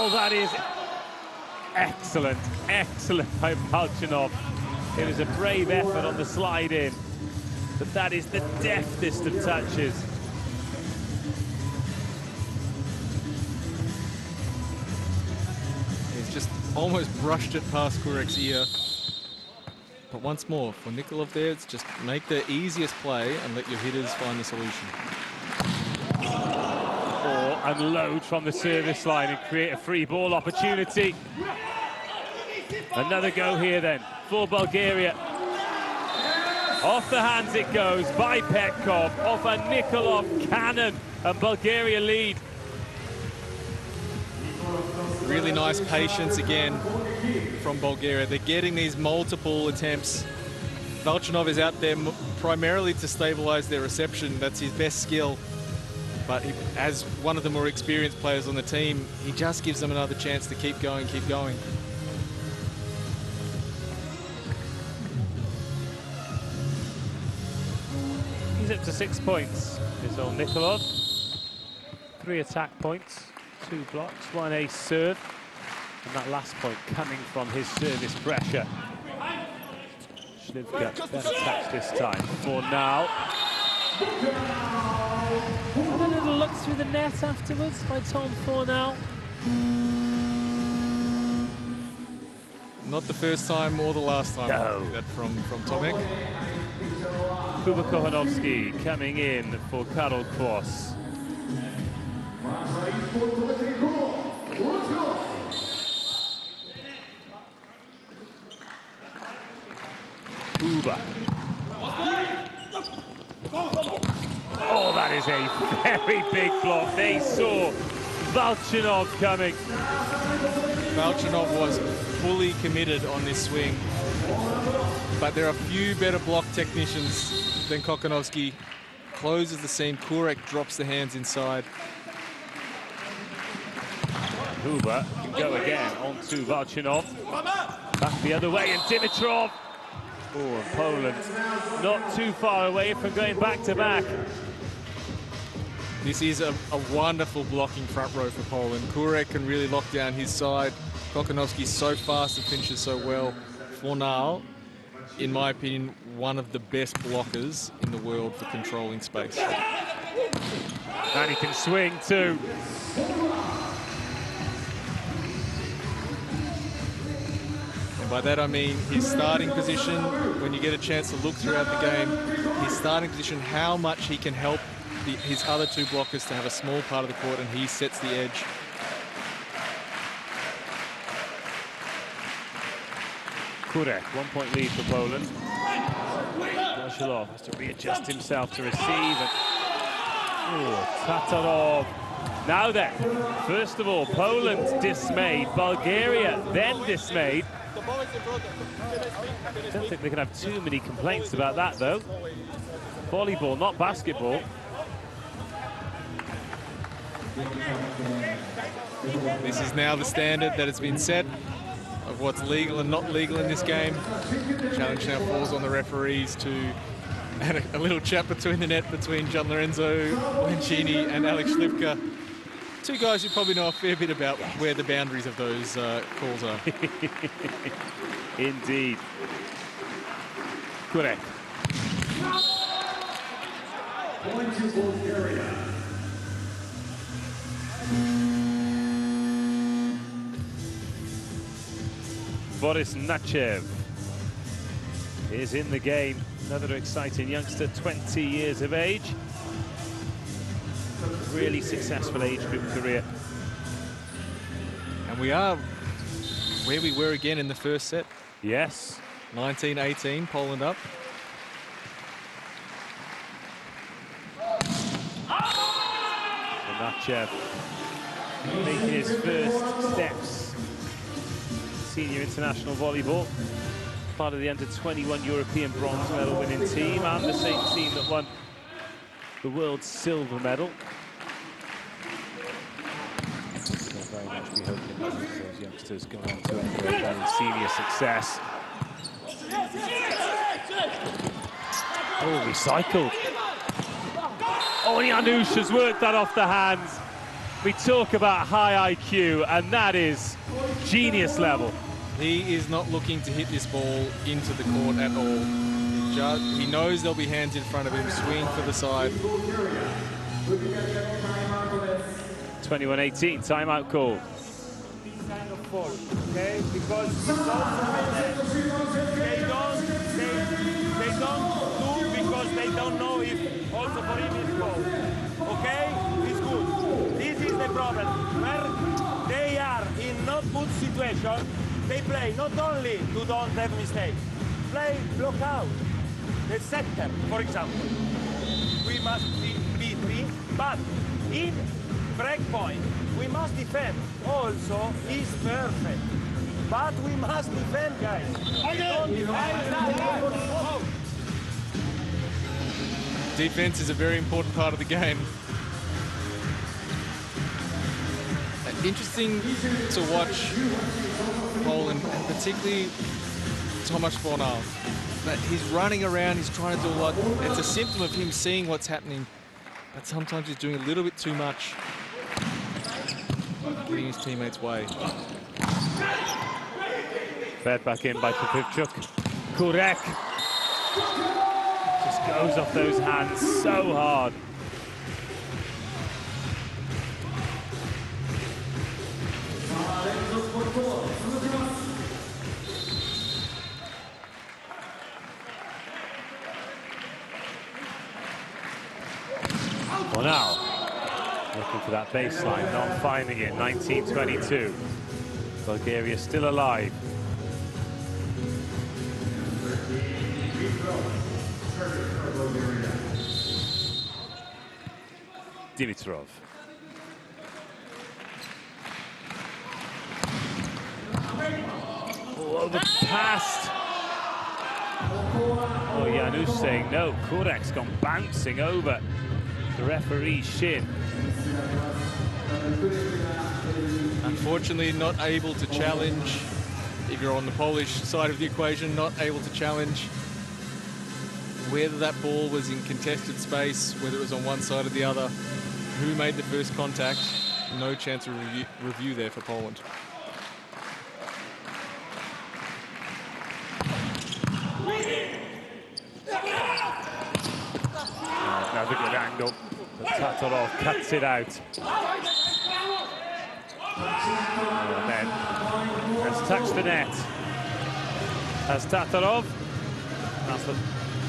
S1: Oh, that is excellent, excellent by Balchanov. It was a brave effort on the slide in, but that is the deftest of touches.
S2: He's just almost brushed it past Kurek's ear. But once more, for Nikolov there, it's just make the easiest play and let your hitters find the solution.
S1: Or unload from the service line and create a free ball opportunity. Another go here then for Bulgaria. Off the hands it goes by Petkov, off a Nikolov cannon, and Bulgaria lead.
S2: Really nice patience again from Bulgaria. They're getting these multiple attempts. Balchanov is out there primarily to stabilize their reception. That's his best skill. But as one of the more experienced players on the team, he just gives them another chance to keep going, keep going.
S1: He's up to 6 points. Is old Nikolov. 3 attack points, 2 blocks, 1 ace serve. And that last point coming from his service pressure. Slivka better touch this time. For now. And a little look through the net afterwards by Tom Fornal.
S2: Not the first time or the last time.
S1: No.
S2: That from Tomek.
S1: Kuba Kohanovsky coming in for Karol Kwas. Uba. Oh, that is a very big block. They saw Balchanov coming.
S2: Balchanov was fully committed on this swing, but there are a few better block technicians than Kokonovsky. Closes the seam, Kurek drops the hands inside.
S1: Huber can go again onto Balchanov. Back the other way, and Dimitrov. Oh, Poland not too far away from going back to back.
S2: This is a wonderful blocking front row for Poland. Kurek can really lock down his side. Kokonovsky's so fast and finishes so well. Fornal, in my opinion, one of the best blockers in the world for controlling space.
S1: And he can swing too.
S2: And by that I mean his starting position, when you get a chance to look throughout the game, his starting position, how much he can help his other 2 blockers to have a small part of the court, and he sets the edge.
S1: Kurek, 1 point lead for Poland. Nikolov has to readjust himself to receive. And, Tatarov Now then, first of all, Poland dismayed, Bulgaria then dismayed. I don't think they can have too many complaints about that, though. Volleyball, not basketball.
S2: This is now the standard that has been set of what's legal and not legal in this game. The challenge now falls on the referees to add a little chat between the net between Gian Lorenzo Mancini and Alex Slivka. Two guys who probably know a fair bit about where the boundaries of those calls are.
S1: Indeed. Correct.
S5: Point to Bulgaria.
S1: Boris Nachev is in the game. Another exciting youngster, 20 years of age. Really successful age group career.
S2: And we are where we were again in the first set.
S1: Yes.
S2: 19-18, Poland up.
S1: Nachev making his first steps. Senior international volleyball. Part of the under-21 European bronze medal winning team and the same team that won the world silver medal. So very much be hoping that those youngsters go on to enjoy senior success. Oh, recycled. Oh, Janusz has worked that off the hands. We talk about high IQ, and that is genius level.
S2: He is not looking to hit this ball into the court at all. He knows there'll be hands in front of him, swing for the side.
S1: 21-18, timeout call.
S4: Kind of fault, okay? Because they don't do because they don't know if also for him is goal. Okay? It's good. This is the problem. Where they are in not good situation, they play not only to don't have mistakes, play block out. The center, for example. We must be three, but in break point, we must defend. Also, is perfect. But we must defend, guys. Don't defend.
S2: Defense is a very important part of the game. Interesting to watch Poland, and particularly Tomasz Fornal. But he's running around, he's trying to do a lot. It's a symptom of him seeing what's happening, but sometimes he's doing a little bit too much, getting his teammates' way.
S1: Fed back in by Popivchuk. Kurek just goes off those hands so hard. Well, now, looking for that baseline, not finding it. 19-22. Bulgaria still alive. Dimitrov. Oh, overpassed. Oh, Janusz saying no. Kurek's gone bouncing over the referee's shin.
S2: Unfortunately, not able to challenge. If you're on the Polish side of the equation, not able to challenge whether that ball was in contested space, whether it was on one side or the other, who made the first contact. No chance of review there for Poland.
S1: Another good angle, but Tatarov cuts it out. And then has touched the net. Has Tatarov.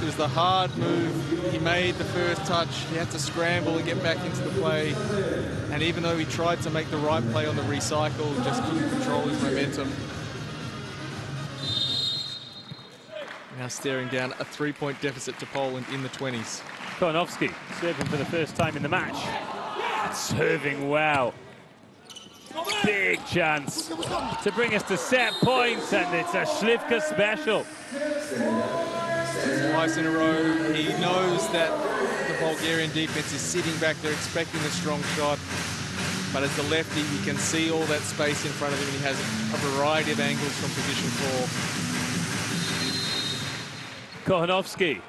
S2: It was the hard move. He made the first touch. He had to scramble and get back into the play. And even though he tried to make the right play on the recycle, just couldn't control his momentum. Now staring down a 3-point deficit to Poland in the 20s.
S1: Kolanowski serving for the first time in the match. Serving well. Big chance to bring us to set points, and it's a Slivka special.
S2: Twice in a row. He knows that the Bulgarian defense is sitting back there expecting a strong shot. But as the lefty, he can see all that space in front of him, and he has a variety of angles from position 4.
S1: Kohanovsky.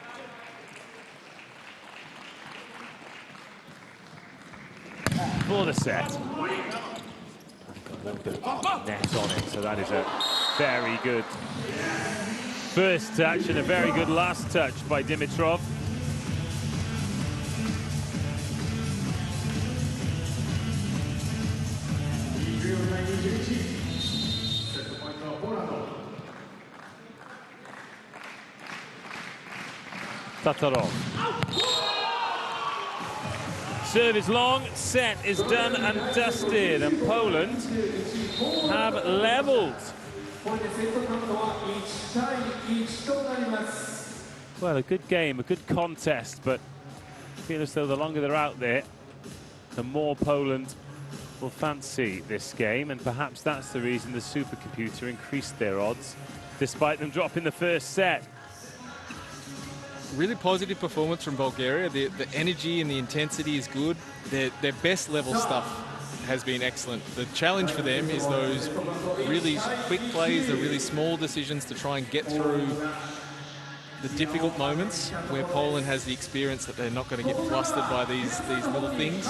S1: For the set. Got a little bit of net on it, so that is a very good first touch and a very good last touch by Dimitrov. Tatarov. Serve is long, set is done and dusted, and Poland have leveled. Well, a good game, a good contest, but I feel as though the longer they're out there, the more Poland will fancy this game, and perhaps that's the reason the supercomputer increased their odds, despite them dropping the first set.
S2: Really positive performance from Bulgaria. The energy and the intensity is good. Their best level stuff has been excellent. The challenge for them is those really quick plays, the really small decisions to try and get through the difficult moments where Poland has the experience that they're not going to get flustered by these little things.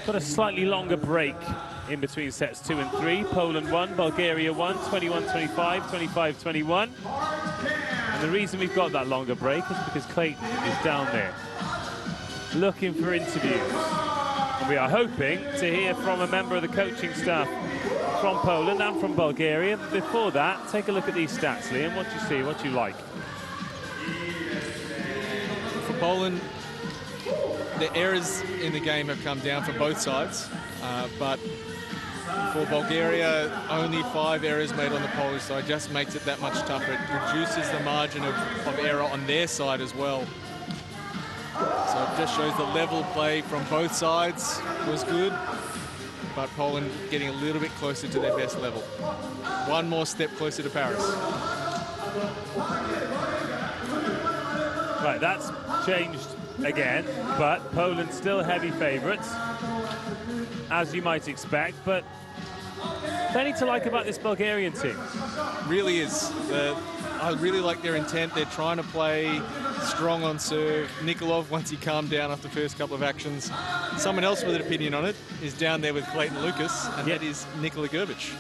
S1: Got a slightly longer break in between sets 2 and 3. Poland won, Bulgaria won, 21-25, 25-21. And the reason we've got that longer break is because Clayton is down there looking for interviews. And we are hoping to hear from a member of the coaching staff from Poland and from Bulgaria. Before that, take a look at these stats, Liam. What do you see? What do you like?
S2: For Poland, the errors in the game have come down for both sides, but for Bulgaria, only 5 errors made on the Polish side just makes it that much tougher. It reduces the margin of error on their side as well. So it just shows the level play from both sides was good, but Poland getting a little bit closer to their best level. One more step closer to Paris.
S1: Right, that's changed again, but Poland still heavy favourites, as you might expect, but plenty to like about this Bulgarian team.
S2: Really is. I really like their intent. They're trying to play strong on serve. Nikolov, once he calmed down after the first couple of actions. Someone else with an opinion on it is down there with Clayton Lucas, and that is Nikola Gerbic.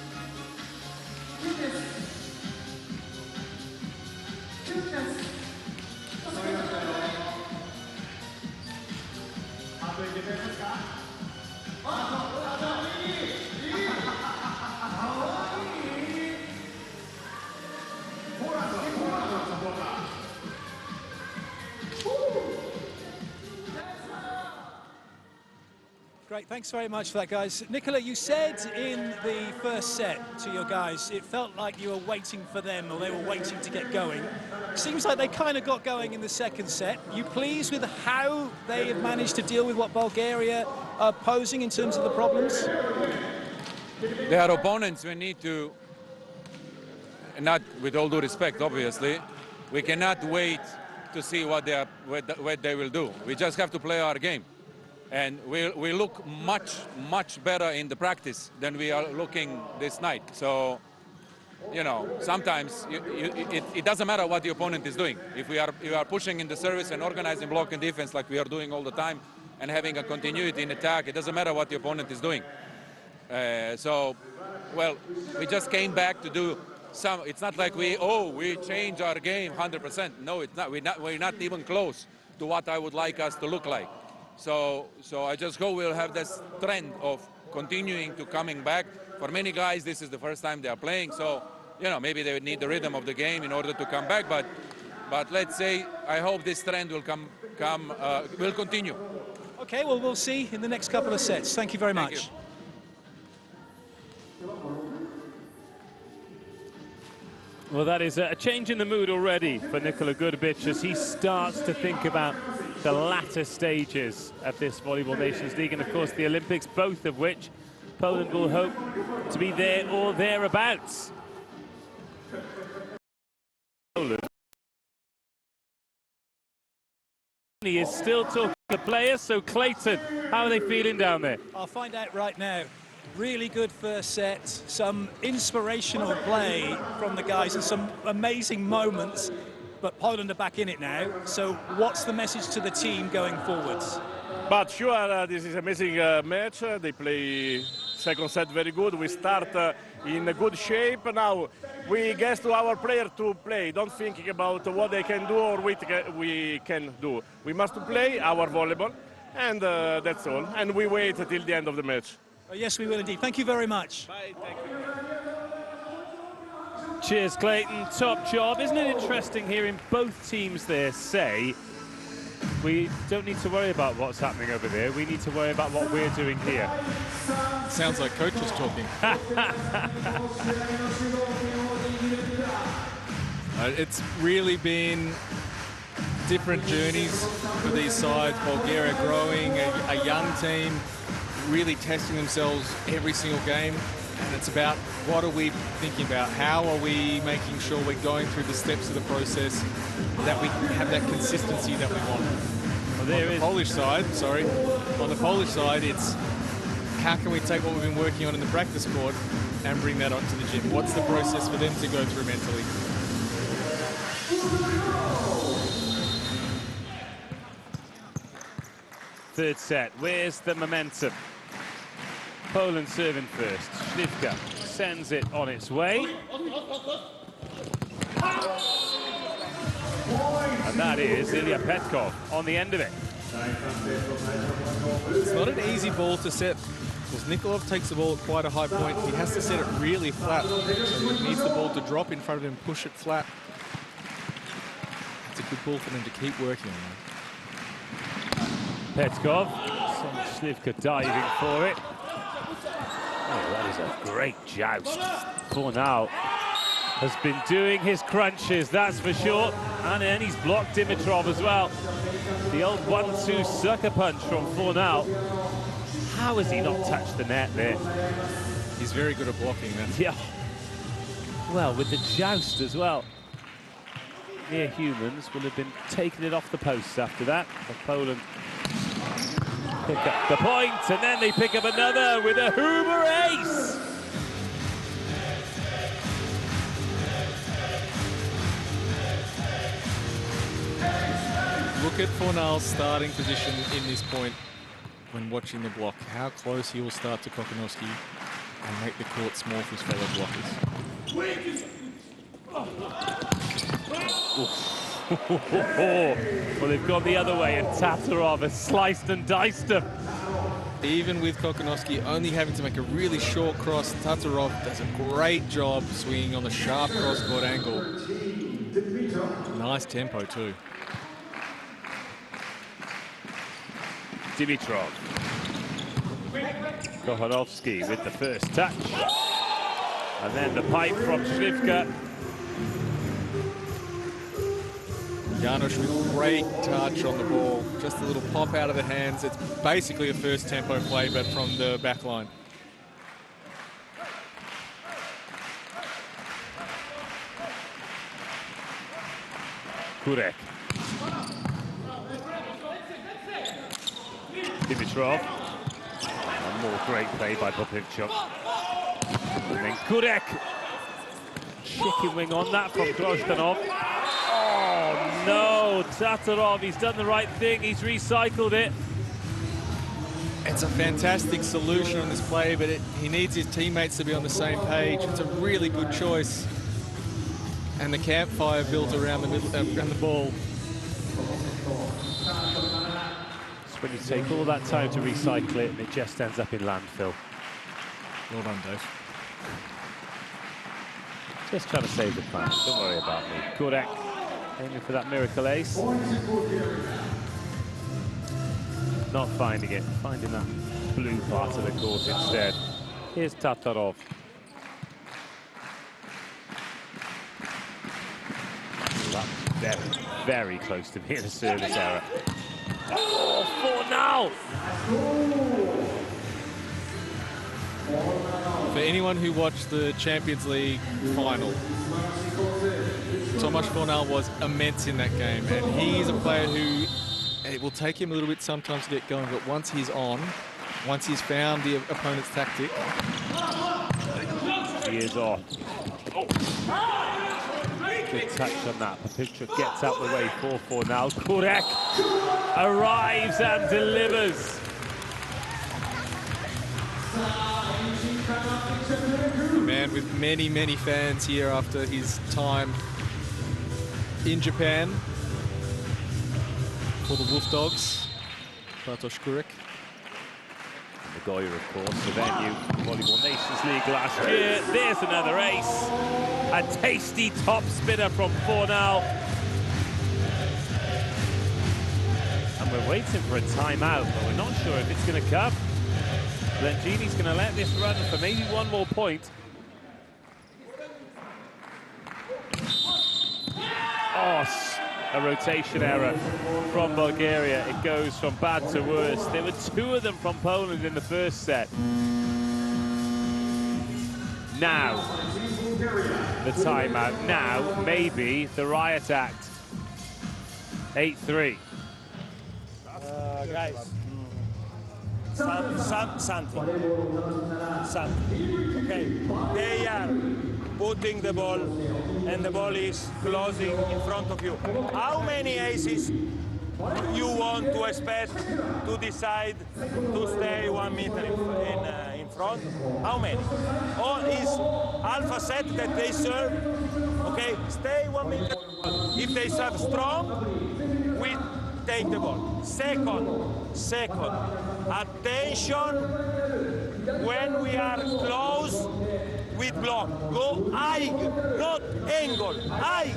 S6: Great, thanks very much for that, guys. Nicola, you said in the first set to your guys, it felt like you were waiting for them, or they were waiting to get going. Seems like they kind of got going in the second set. You pleased with how they have managed to deal with what Bulgaria are posing in terms of the problems?
S3: They are opponents. We need to, not with all due respect, obviously, we cannot wait to see what they will do. We just have to play our game. And we look much better in the practice than we are looking this night. So, you know, sometimes it doesn't matter what the opponent is doing. If we are pushing in the service and organizing block and defense like we are doing all the time and having a continuity in attack, it doesn't matter what the opponent is doing. So, well, we just came back to do some. It's not like we change our game 100%. No, it's not. We're not even close to what I would like us to look like. So I just hope we'll have this trend of continuing to coming back. For many guys, this is the first time they are playing, so you know, maybe they would need the rhythm of the game in order to come back. But let's say I hope this trend will will continue.
S6: Okay, well, we'll see in the next couple of sets. Thank you very much.
S1: Well, that is a change in the mood already for Nikola Gerbic as he starts to think about the latter stages of this Volleyball Nations League and, of course, the Olympics, both of which Poland will hope to be there or thereabouts. Poland. He is still talking to players, so Clayton, how are they feeling down there?
S6: I'll find out right now. Really good first set, some inspirational play from the guys and some amazing moments, but Poland are back in it now. So what's the message to the team going forwards?
S7: But sure, this is amazing match. They play second set very good. We start in a good shape. Now we guess to our player to play. Don't thinking about what they can do or what we can do. We must play our volleyball, and that's all. And we wait till the end of the match.
S6: Oh, yes, we will indeed. Thank you very much.
S7: Bye, thank you.
S1: Cheers, Clayton. Top job. Isn't it interesting hearing both teams there say, we don't need to worry about what's happening over there. We need to worry about what we're doing here.
S2: Sounds like coaches talking. It's really been different journeys for these sides. Bulgaria growing, a young team, really testing themselves every single game. And it's about what are we thinking about? How are we making sure we're going through the steps of the process, that we have that consistency that we want. On the Polish side, it's how can we take what we've been working on in the practice court and bring that onto the gym? What's the process for them to go through mentally?
S1: Third set, where's the momentum? Poland serving first. Śliwka sends it on its way. And that is Ilya Petkov on the end of it.
S2: It's not an easy ball to set because Nikolov takes the ball at quite a high point. He has to set it really flat. So he needs the ball to drop in front of him, push it flat. It's a good ball for them to keep working on.
S1: Petkov, Śliwka diving for it. Oh, that is a great joust. Fornal has been doing his crunches, that's for sure. And then he's blocked Dimitrov as well. The old 1-2 sucker punch from Fornal. How has he not touched the net there?
S2: He's very good at blocking, man.
S1: Yeah. Well, with the joust as well. Near humans will have been taking it off the posts after that. But Poland pick up the point, and then they pick up another with a Huber ace.
S2: Look at Fornal's starting position in this point when watching the block. How close he will start to Kokonowski and make the court small for his fellow blockers.
S1: Well, they've gone the other way, and Tatarov has sliced and diced him.
S2: Even with Kokonowski only having to make a really short cross, Tatarov does a great job swinging on the sharp cross-court angle. Nice tempo too.
S1: Dimitrov. Kochanovski with the first touch. And then the pipe from Śliwka.
S2: Janusz with great touch on the ball. Just a little pop out of the hands. It's basically a first tempo play, but from the back line.
S1: Kurek. Dimitrov. One more great play by Bobivchuk. And then Kurek. Chicken wing on that from Grozdanov. Oh no, Tatarov, he's done the right thing, he's recycled it.
S2: It's a fantastic solution on this play, but he needs his teammates to be on the same page. It's a really good choice. And the campfire built around the middle, around the ball.
S1: It's when you take all that time to recycle it and it just ends up in landfill.
S2: Well done, Dave.
S1: Just trying to save the plan, don't worry about me. Kurek aiming for that miracle ace. Not finding it, finding that blue part of the court instead. Here's Tatarov. That's very, very close to being a service error. Oh, 4-0.
S2: For anyone who watched the Champions League final, Tomasz Fornal was immense in that game, and he's a player who it will take him a little bit sometimes to get going, but once he's on, once he's found the opponent's tactic,
S1: he is off. Good touch on that. Papichuk gets out the way for Fornal. Kurek arrives and delivers.
S2: A man with many, many fans here after his time in Japan for the Wolf Dogs, Bartosz Kurek.
S1: Nagoya, of course, the venue, Volleyball Nations League last year. There's another ace. A tasty top spinner from Fornal. And we're waiting for a timeout, but we're not sure if it's going to come. Blengini's going to let this run for maybe one more point. Oh, a rotation error from Bulgaria. It goes from bad to worse. There were 2 of them from Poland in the first set. Now, the timeout. Now, maybe the riot act. 8-3.
S4: Guys, something. Okay, they are putting the ball, and the ball is closing in front of you. How many aces you want to expect to decide to stay 1 meter in front? How many? Or is alpha set that they serve? Okay, stay 1 meter. If they serve strong, we take the ball. Second, attention when we are close with block. Go high, not angle, high.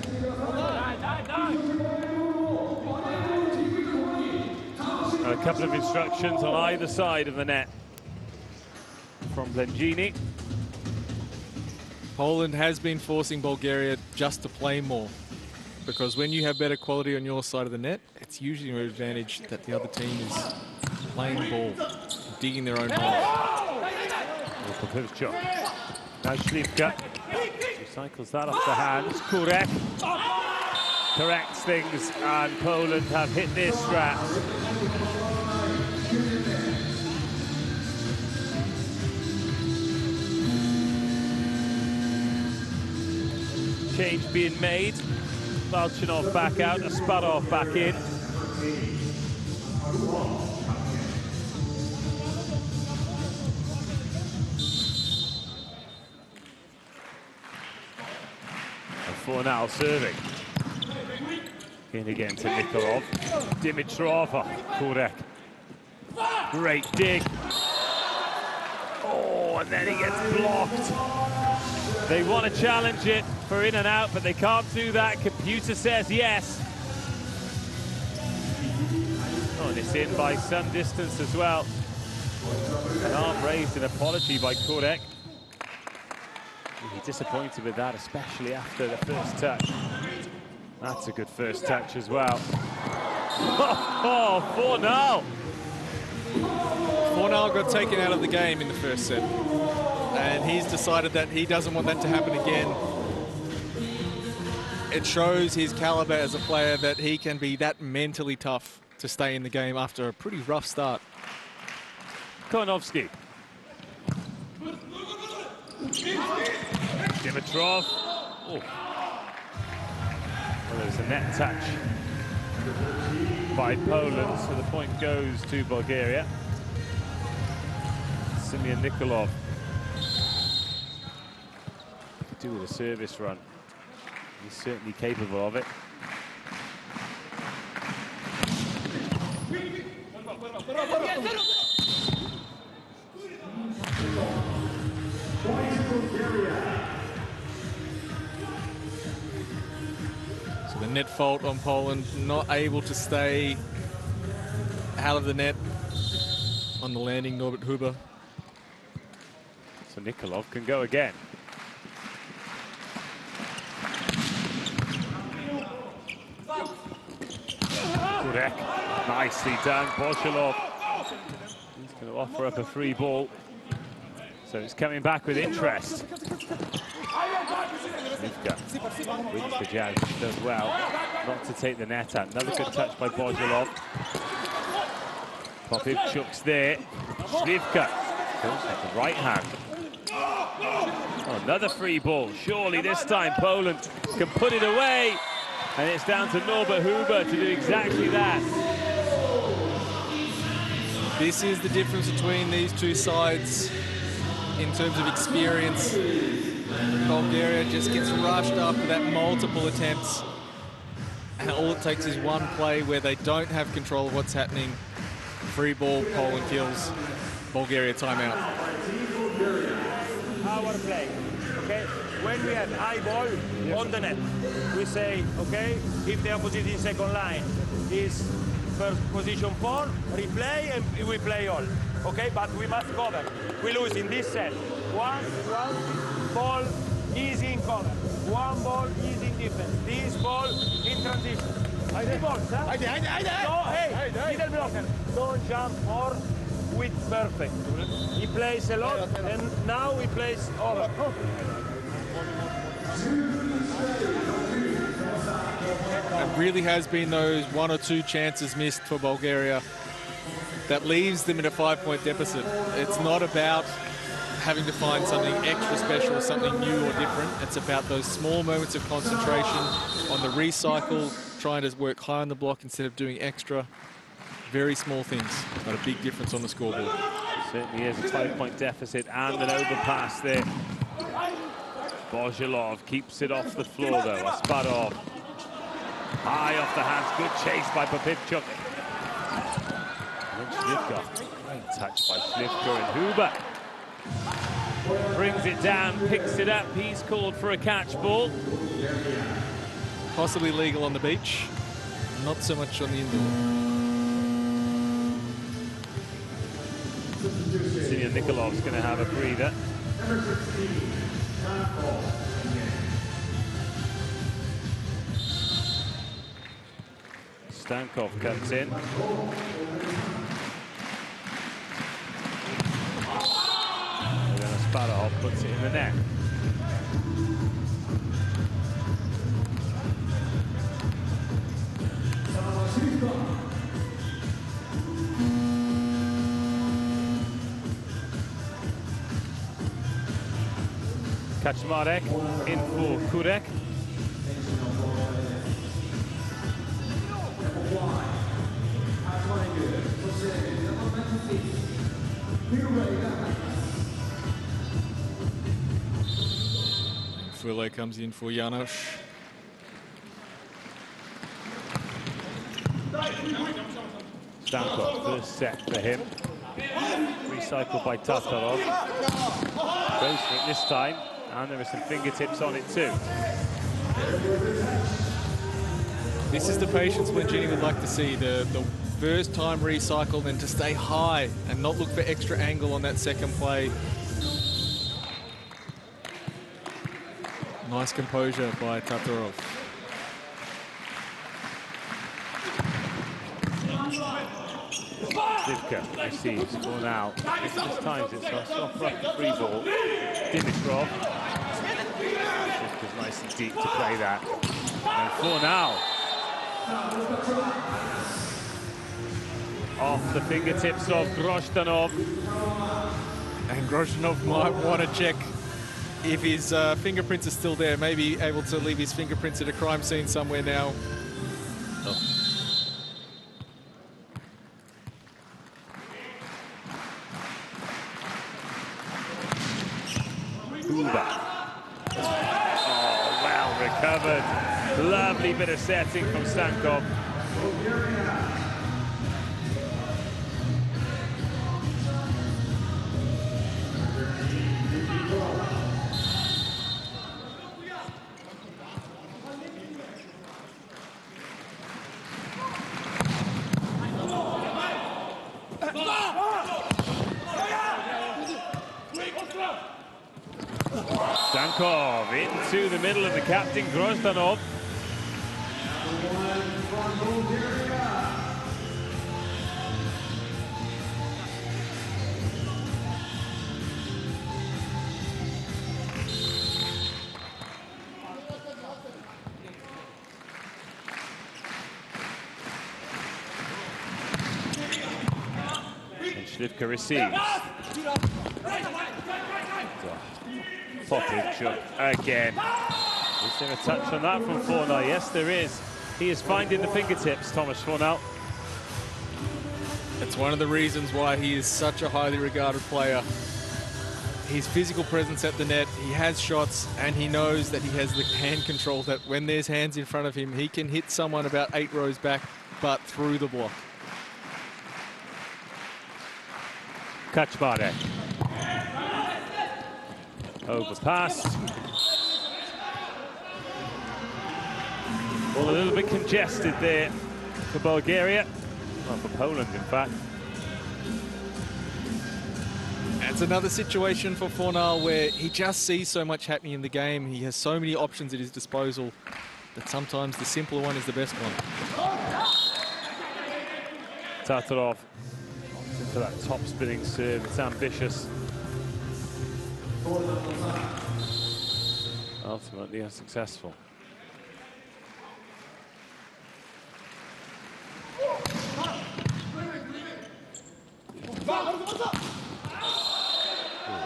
S1: A couple of instructions on either side of the net from Blengini.
S2: Poland has been forcing Bulgaria just to play more, because when you have better quality on your side of the net, it's usually an advantage that the other team is playing the ball, digging their own hole.
S1: Now Śliwka recycles that off the hands. Kurek corrects things, and Poland have hit their straps. Change being made. Balchinov back out, Asparov back in. And Fornal serving. In again to Nikolov. Dimitrov, Kurek. Great dig. Oh, and then he gets blocked. They want to challenge it for in and out, but they can't do that. Computer says yes. Oh, and it's in by some distance as well. An arm raised, an apology by Kurek. Really disappointed with that, especially after the first touch. That's a good first touch as well. Oh, 4-0.
S2: Fornal got taken out of the game in the first set, and he's decided that he doesn't want that to happen again. It shows his caliber as a player that he can be that mentally tough to stay in the game after a pretty rough start.
S1: Konovsky. Dimitrov. Oh. Well, there's a net touch by Poland, so the point goes to Bulgaria. Simeon Nikolov. Could do with a service run. He's certainly capable of it.
S2: So the net fault on Poland, not able to stay out of the net on the landing, Norbert Huber.
S1: So Nikolov can go again. Kurek, nicely done. Bozhelov, he's going to offer up a free ball. So it's coming back with interest. Slivka wins the jazz, does well not to take the net out. Another good touch by Bozhelov. Popivchuk's there. Slivka goes with the right hand. Oh, another free ball. Surely this time Poland can put it away. And it's down to Norbert Huber to do exactly that.
S2: This is the difference between these two sides in terms of experience. Bulgaria just gets rushed after that multiple attempts. And all it takes is one play where they don't have control of what's happening. Free ball, Poland kills. Bulgaria timeout.
S4: Our play, okay? When we have high ball on the net, we say, okay, if the opposite in second line is first position 4, replay and we play all, okay? But we must cover. We lose in this set. One ball easy in cover. One ball easy in defense. This ball in transition. Three balls, huh? No, hey, middle blocker. Don't jump more with perfect. He plays a lot and now he plays over.
S2: It really has been those 1 or 2 chances missed for Bulgaria that leaves them in a 5-point deficit. It's not about having to find something extra special, something new or different. It's about those small moments of concentration on the recycle, trying to work high on the block instead of doing extra. Very small things, but a big difference on the scoreboard.
S1: Certainly is a 5-point deficit and an overpass there. Bozhelov keeps it off the floor though. Asparov high off the hands, good chase by Popivchuk. And Slivka, great touch by Slivka, and Huber brings it down, picks it up. He's called for a catch ball.
S2: Possibly legal on the beach, not so much on the indoor.
S1: Simeon Nikolov's going to have a breather. Stankov comes in. And then Asparov puts it in the net. Kaczmarek in for Kurek.
S2: Fulle comes in for Janosch.
S1: Stankov, first set for him. Recycled by Tatarov. Goes for it this time, and there are some fingertips on it too.
S2: This is the patience Blingini would like to see. The first time recycle, then to stay high and not look for extra angle on that second play. Nice composure by Tatarov.
S1: Slivka receives for now. This times it's a soft rough free ball. Dimitrov. Slivka's nice and deep to play that. And for now. Off the fingertips of Grozdanov.
S2: And Grozdanov might want to check if his fingerprints are still there. Maybe able to leave his fingerprints at a crime scene somewhere now.
S1: Oh, well recovered. Lovely bit of setting from Stankov. Stankov into the middle of the captain, Grozdanov. Slivka receives. Poppage up again. Is there a touch on that from Fornal? Yes, there is. He is finding the fingertips, Thomas Fornal.
S2: It's one of the reasons why he is such a highly regarded player. His physical presence at the net, he has shots, and he knows that he has the hand control, that when there's hands in front of him, he can hit someone about 8 rows back, but through the block.
S1: Kaczmarek. Overpassed. Well, a little bit congested there for Bulgaria. Well, for Poland, in fact.
S2: It's another situation for Fornal where he just sees so much happening in the game. He has so many options at his disposal that sometimes the simpler one is the best one.
S1: Tatarov into that top spinning serve. It's ambitious. Ultimately unsuccessful.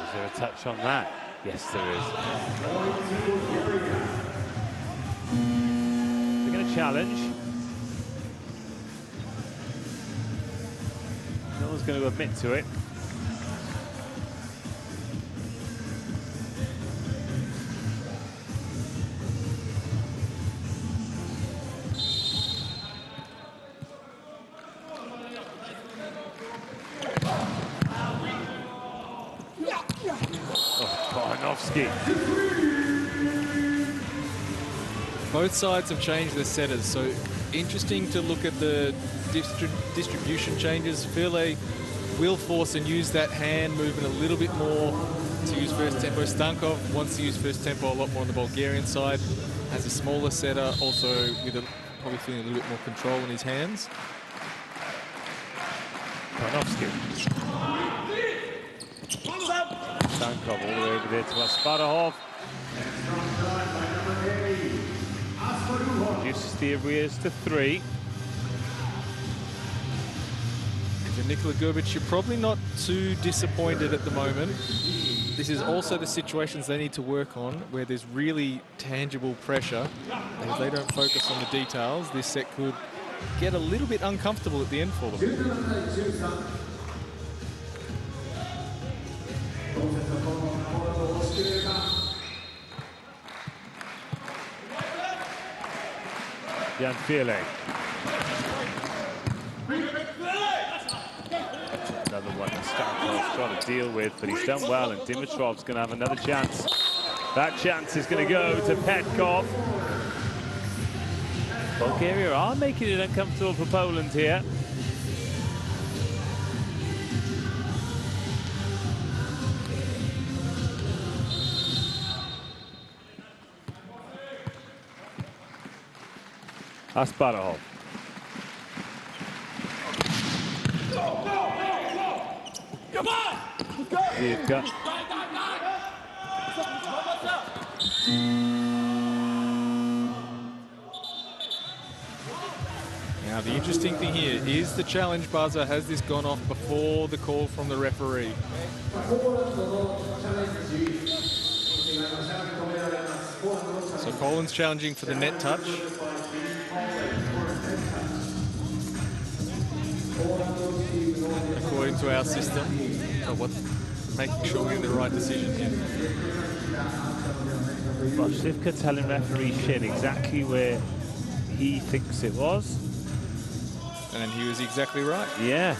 S1: Is there a touch on that? Yes, there is. They're going to challenge. No one's going to admit to it.
S2: Both sides have changed their setters, so interesting to look at the distribution changes. File will force and use that hand movement a little bit more to use first tempo. Stankov wants to use first tempo a lot more on the Bulgarian side. Has a smaller setter, also with probably feeling a little bit more control in his hands.
S1: Stankov all the way over there to Asparahov. Reduces the arrears to 3.
S2: For Nikola Gurbic, you're probably not too disappointed at the moment. This is also the situations they need to work on where there's really tangible pressure. And if they don't focus on the details, this set could get a little bit uncomfortable at the end for them.
S1: Jan File. Another one that Stankov's trying to deal with, but he's done well, and Dimitrov's going to have another chance. That chance is going to go to Petkov. Bulgaria are making it uncomfortable for Poland here. Asparahov. Slivka.
S2: Now the interesting thing here is the challenge buzzer. Has this gone off before the call from the referee? So Poland's challenging for the net touch. According to our system, so making sure we're getting the right decision here.
S1: Well, Slivka telling referee Shin exactly where he thinks it was.
S2: And he was exactly right.
S1: Yeah.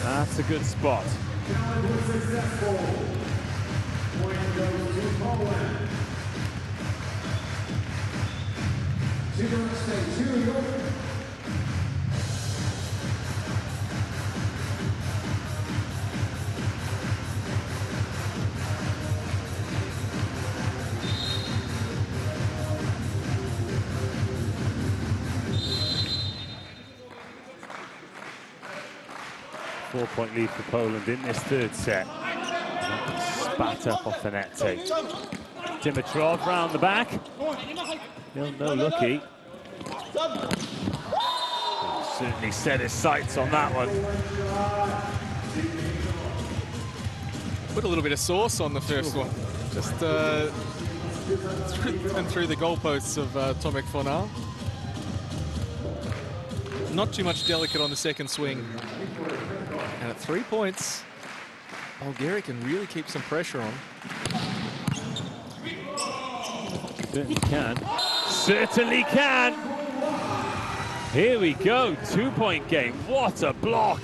S1: That's a good spot. Four-point lead for Poland in this third set. Spat up off the net take. Dimitrov round the back. No lucky. Certainly set his sights on that one.
S2: Put a little bit of sauce on the first one. Just through the goalposts of Tomek Fornal. Not too much delicate on the second swing. And at 3 points, Bulgaria can really keep some pressure on.
S1: Certainly can. Certainly can. Here we go, 2-point game. What a block.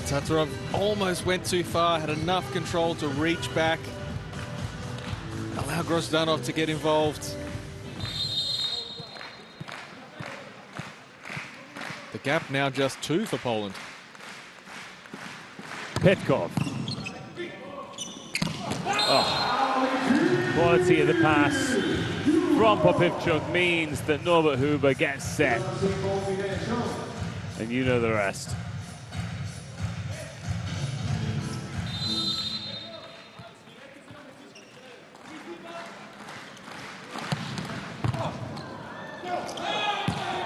S2: Tatarov almost went too far, had enough control to reach back, allow Grozdanov to get involved. The gap now just 2 for Poland.
S1: Petkov. Oh. Quality of the pass from Popivchuk means that Norbert Huber gets set. And you know the rest.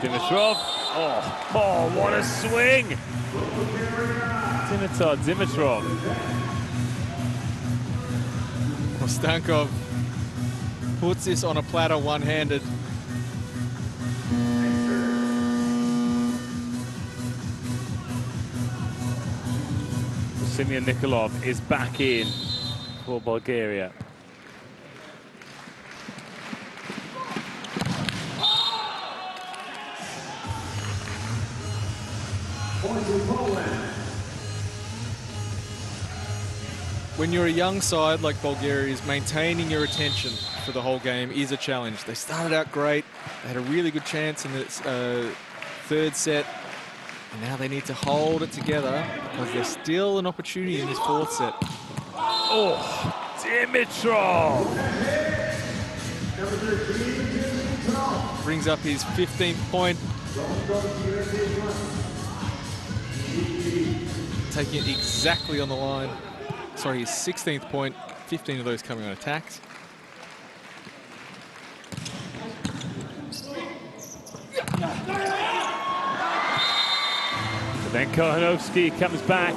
S1: Dimitrov. Oh, what a swing! Dimitrov.
S2: Stankov puts this on a platter one-handed.
S1: Simeon Nikolov is back in for Bulgaria.
S2: When you're a young side like Bulgaria is, maintaining your attention for the whole game is a challenge. They started out great. They had a really good chance in the third set. And now they need to hold it together because there's still an opportunity in this fourth set.
S1: Oh, Dimitrov!
S2: Brings up his 15th point. Taking it exactly on the line. Sorry, his 16th point, 15 of those coming on attacks.
S1: But then Kohanovsky comes back.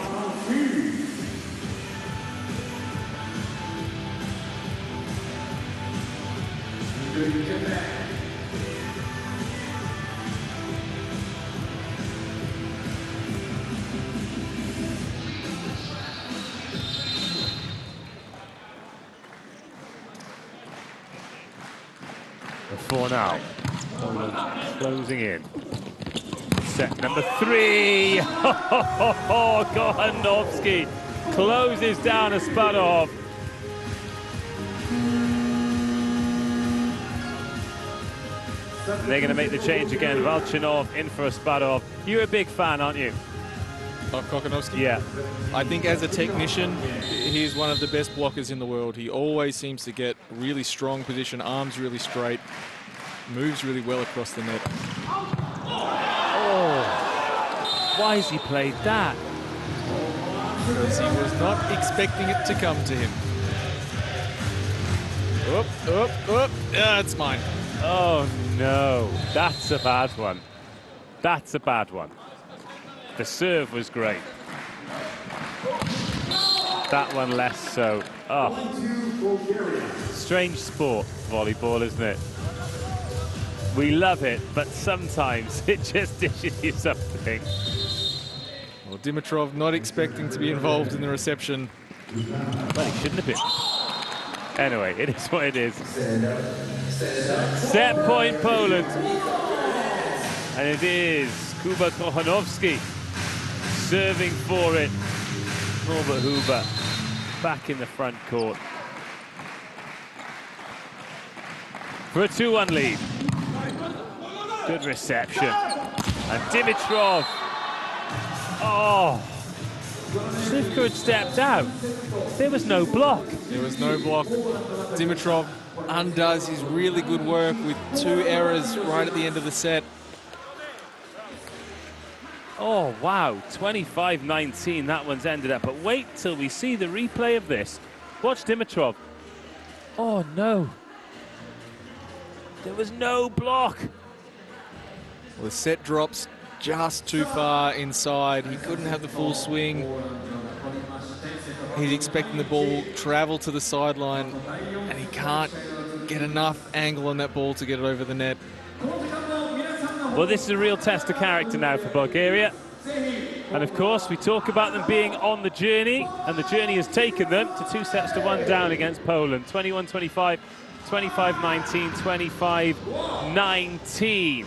S1: For now, Poland closing in. Set number 3. Kohanovsky closes down Aspadov. They're going to make the change again. Valchinov in for Aspadov. You're a big fan, aren't you?
S2: Of Kohanovsky?
S1: Yeah.
S2: I think as a technician, he's one of the best blockers in the world. He always seems to get really strong position, arms really straight, moves really well across the net.
S1: Oh, why has he played that?
S2: Because he was not expecting it to come to him. Yeah, it's mine.
S1: Oh no, that's a bad one. That's a bad one. The serve was great. That one less so. Oh, strange sport, volleyball, isn't it? We love it, but sometimes it just dishes you something.
S2: Well, Dimitrov not expecting to be involved in the reception.
S1: Well, he shouldn't have been. Anyway, it is what it is. Set point Poland. And it is Kuba Kohanovsky serving for it. Norbert Huber back in the front court. For a 2-1 lead. Good reception. And Dimitrov. Oh. Slivka had stepped out. There was no block.
S2: There was no block. Dimitrov undoes his really good work with 2 errors right at the end of the set.
S1: Oh, wow. 25-19, that one's ended up. But wait till we see the replay of this. Watch Dimitrov. Oh, no. There was no block.
S2: Well, the set drops just too far inside. He couldn't have the full swing. He's expecting the ball travel to the sideline, and he can't get enough angle on that ball to get it over the net.
S1: Well, this is a real test of character now for Bulgaria. And of course, we talk about them being on the journey, and the journey has taken them to 2-1 down against Poland. 21-25, 25-19, 25-19.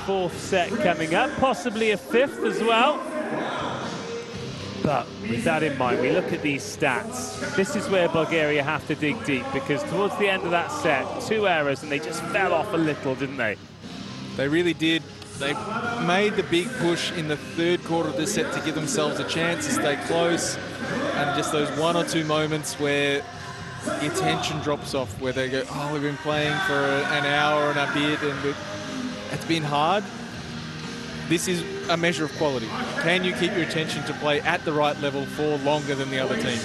S1: Fourth set coming up, possibly a fifth as well. But with that in mind, we look at these stats. This is where Bulgaria have to dig deep, because towards the end of that set, 2 errors, and they just fell off a little, didn't they?
S2: They really did. They made the big push in the third quarter of the set to give themselves a chance to stay close, and just those 1 or 2 moments where the attention drops off, where they go, oh, we've been playing for an hour and a bit, and it's been hard. This is a measure of quality. Can you keep your attention to play at the right level for longer than the other team?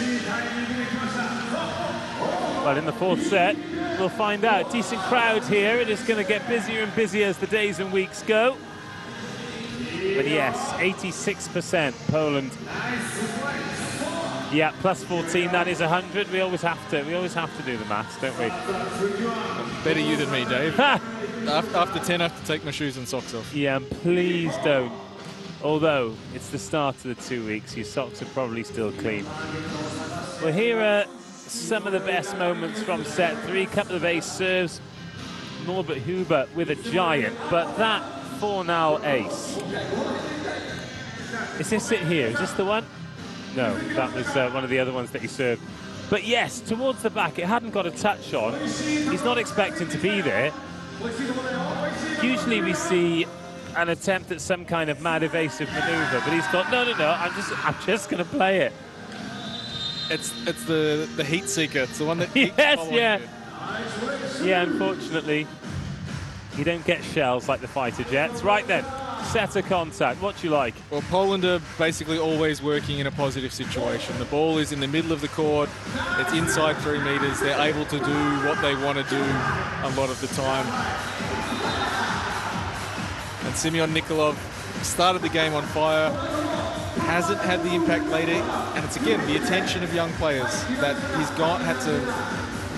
S1: Well, in the fourth set, we'll find out. Decent crowd here. It is going to get busier and busier as the days and weeks go. But yes, 86% Poland. Yeah, plus 14, that is 100. We always have to do the maths, don't we?
S2: Better you than me, Dave. After 10, I have to take my shoes and socks off.
S1: Yeah, and please don't. Although it's the start of the 2 weeks, your socks are probably still clean. Well, here are some of the best moments from set 3. Couple of ace serves. Norbert Huber with a giant, but that Fornal ace. Is this it here? Is this the one? No, that was one of the other ones that he served. But yes, towards the back, it hadn't got a touch on. He's not expecting to be there. Usually we see an attempt at some kind of mad evasive maneuver, but he's thought, no, I'm just going to play it.
S2: It's the heat seeker. It's the one that keeps
S1: yes, yeah.
S2: you.
S1: Yeah, unfortunately, you don't get shells like the fighter jets. Right then, set of contact. What do you like?
S2: Well, Poland are basically always working in a positive situation. The ball is in the middle of the court. It's inside 3 meters. They're able to do what they want to do a lot of the time. And Simeon Nikolov started the game on fire. Hasn't had the impact later, and it's again the attention of young players that he's had to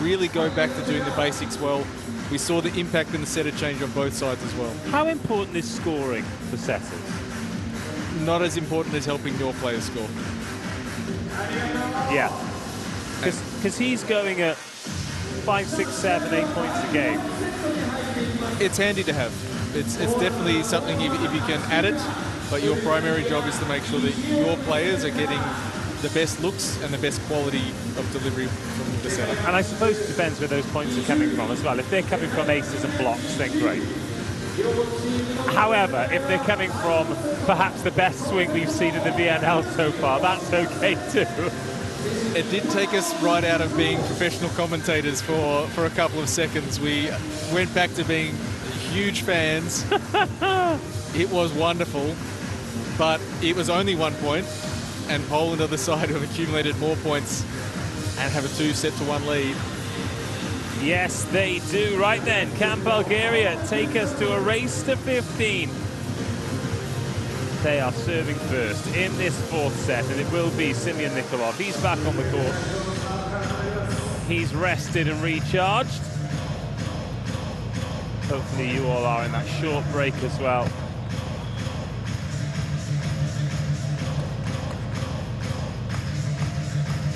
S2: really go back to doing the basics well. We saw the impact in the setter change on both sides as well.
S1: How important is scoring for setters?
S2: Not as important as helping your players score.
S1: Yeah, because he's going at 5, 6, 7, 8 points a game.
S2: It's handy to have. It's definitely something if you can add it. But your primary job is to make sure that your players are getting the best looks and the best quality of delivery from the setter.
S1: And I suppose it depends where those points are coming from as well. If they're coming from aces and blocks, then great. However, if they're coming from perhaps the best swing we've seen in the VNL so far, that's okay too.
S2: It did take us right out of being professional commentators for a couple of seconds. We went back to being huge fans. It was wonderful. But it was only 1 point, and Poland on the side have accumulated more points and have a 2-1 lead.
S1: Yes, they do. Right then, can Bulgaria take us to a race to 15? They are serving first in this fourth set, and it will be Simeon Nikolov. He's back on the court. He's rested and recharged. Hopefully you all are in that short break as well.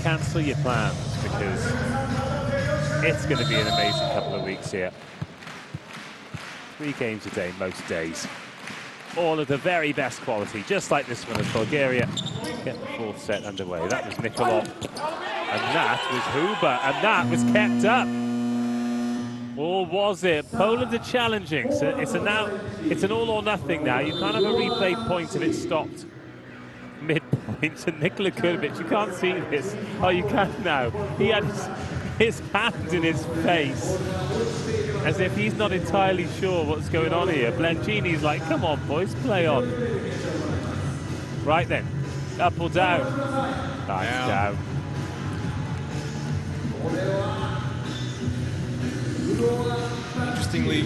S1: Cancel your plans, because it's going to be an amazing couple of weeks here. 3 games a day, most days. All of the very best quality, just like this one as Bulgaria get the fourth set underway. That was Nikolov, and that was Huber, and that was kept up. Or was it? Poland are challenging, so it's an all or nothing now. You can't have a replay point if it stopped mid-point. And Nikola Kurbic, you can't see this. Oh, you can now. He had his hand in his face, as if he's not entirely sure what's going on here. Blengini's like, come on, boys, play on. Right then, up or down? Nice, down.
S2: Interestingly,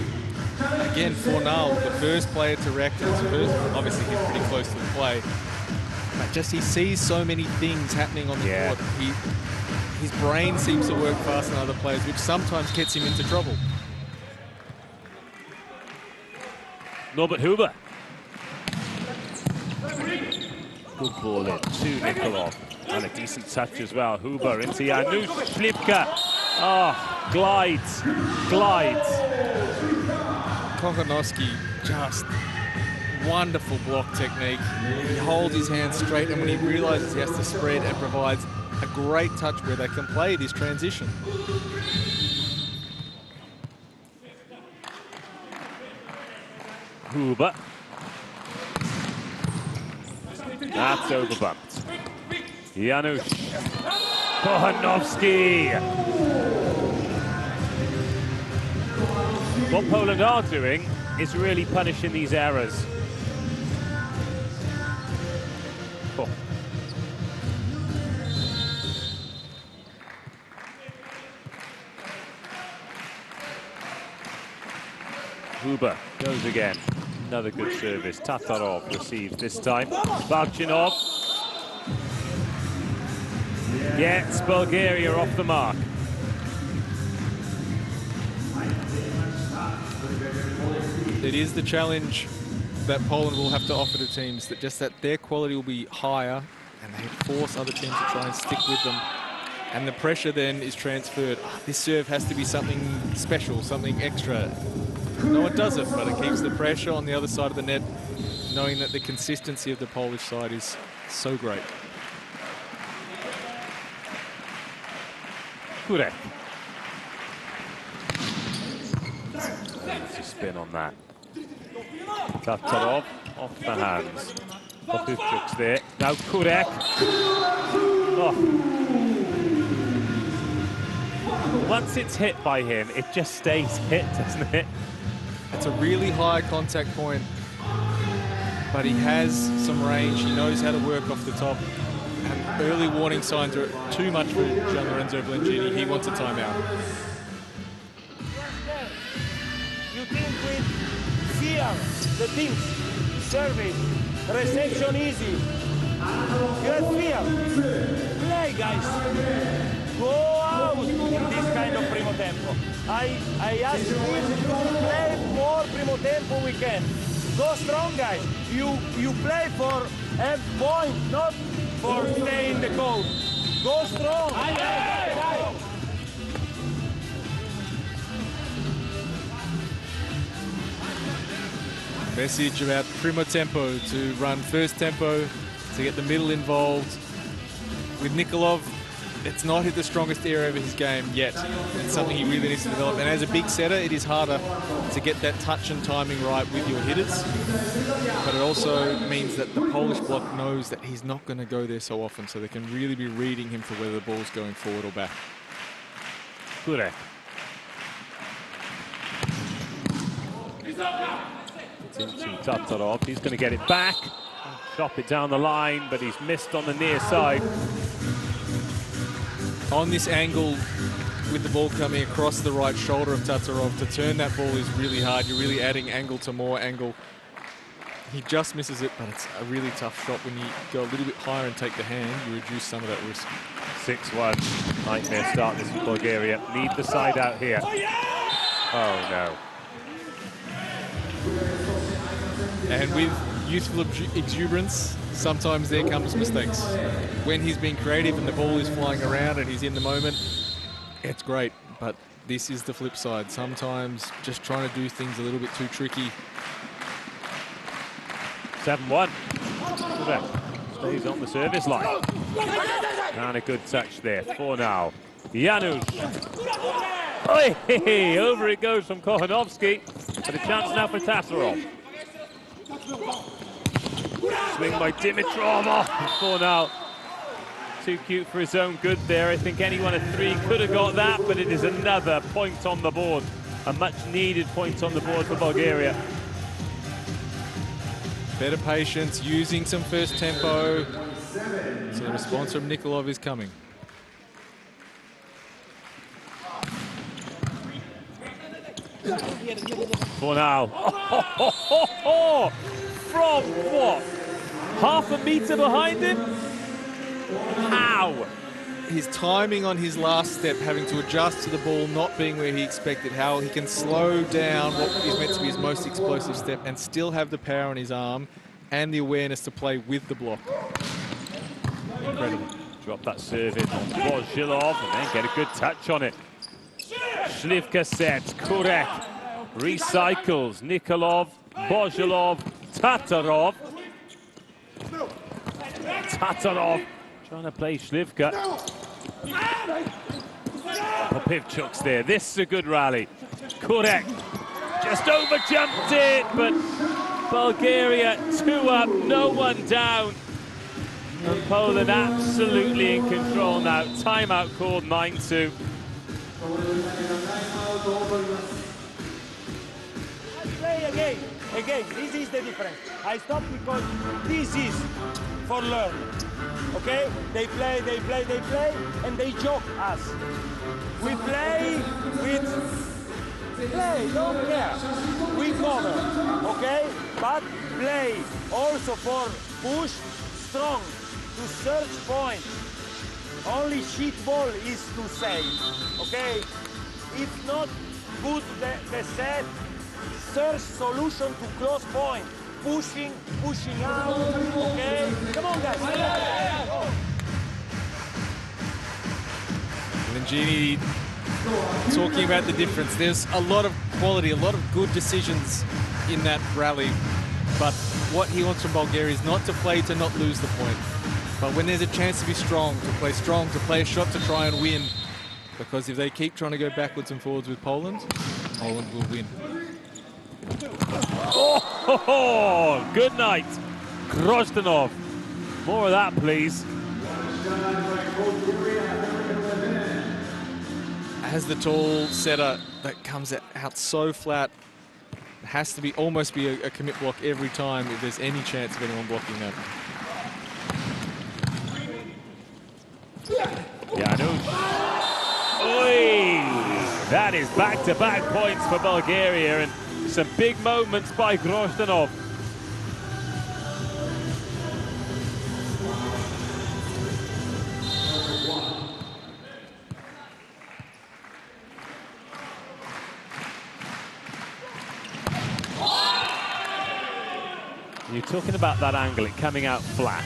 S2: again, Fornal, the first player to react to his first, obviously he's pretty close to the play, but just he sees so many things happening on the court. His brain seems to work faster than other players, which sometimes gets him into trouble.
S1: Norbert Huber. Good ball in to Nikolov. And a decent touch as well. Huber into Janusz Slipka. Oh, glides.
S2: Kochanowski, just wonderful block technique. He holds his hands straight, and when he realizes he has to spread, and provides a great touch where they can play this transition.
S1: Huber. That's overbumped. Janusz Kochanowski. What Poland are doing is really punishing these errors. Oh. Huber goes again. Another good service. Tatarov receives this time. Balchinov gets Bulgaria off the mark.
S2: It is the challenge that Poland will have to offer to teams, that just that their quality will be higher and they force other teams to try and stick with them. And the pressure then is transferred. Oh, this serve has to be something special, something extra. No, it doesn't, but it keeps the pressure on the other side of the net, knowing that the consistency of the Polish side is so great.
S1: Kurek. Needs to spin on that. Tatarov off the hands. Popivchuk's there. Now Kurek. Oh. Once it's hit by him, it just stays hit, doesn't it?
S2: It's a really high contact point, but he has some range. He knows how to work off the top. And early warning signs are too much for Gianlorenzo Blengini. He wants a timeout.
S4: You think with fear, the things, service, reception easy. You have fear. Play, guys. Go out in this kind of primo tempo. I ask you to play more primo tempo we can. Go strong, guys. You play for a point, not for stay in the code. Go strong.
S2: Message about primo tempo, to run first tempo, to get the middle involved. With Nikolov, it's not hit the strongest area of his game yet. It's something he really needs to develop. And as a big setter, it is harder to get that touch and timing right with your hitters. But it also means that the Polish block knows that he's not going to go there so often, so they can really be reading him for whether the ball's going forward or back.
S1: Kurek. It's into Tatarov. He's going to get it back. Chop it down the line, but he's missed on the near side.
S2: On this angle, with the ball coming across the right shoulder of Tatarov, to turn that ball is really hard. You're really adding angle to more angle. He just misses it, but it's a really tough shot. When you go a little bit higher and take the hand, you reduce some of that risk.
S1: 6-1. Nightmare start this for Bulgaria. Need the side out here. Oh, no.
S2: And with youthful exuberance, sometimes there comes mistakes. When he's being creative and the ball is flying around and he's in the moment, it's great. But this is the flip side. Sometimes just trying to do things a little bit too tricky.
S1: 7-1. Stays on the service line. And a good touch there for now. Janusz. Oh, hey, over it goes from Kochanowski. But a chance now for Tatarov. Swing by Dimitrov. Oh, for now. Too cute for his own good there. I think anyone at 3 could have got that, but it is another point on the board. A much needed point on the board for Bulgaria.
S2: Better patience, using some first tempo. So the response from Nikolov is coming.
S1: For now. From what? Half a meter behind him? How?
S2: His timing on his last step, having to adjust to the ball not being where he expected, how he can slow down what is meant to be his most explosive step and still have the power on his arm and the awareness to play with the block.
S1: Incredible. Drop that serve in on Bozhilov and then get a good touch on it. Slivka sets, Kurek recycles, Nikolov, Bozhilov, Tatarov. Tatarov trying to play Slivka. Popivchuk's there. This is a good rally. Kurek just overjumped it, but Bulgaria 2 up, no one down. And Poland absolutely in control now. Timeout called 9-2.
S4: Play again. This is the difference. I stop because this is for learn. Okay? They play, and they joke us. We play with play, don't care. We cover, okay? But play also for push strong, to search point. Only shit ball is to save, okay? If not good the set, search solution to close point. Pushing out, okay? Come on, guys.
S2: Lingini talking about the difference. There's a lot of quality, a lot of good decisions in that rally. But what he wants from Bulgaria is not to play to not lose the point. But when there's a chance to be strong, to play a shot to try and win. Because if they keep trying to go backwards and forwards with Poland, Poland will win.
S1: Oh, good night, Grozdanov. More of that, please.
S2: As the tall setter that comes out so flat, it has to be almost be a commit block every time if there's any chance of anyone blocking that.
S1: Janusz. Oi! That is back-to-back points for Bulgaria and some big moments by Grozdanov. You're talking about that angle, it coming out flat.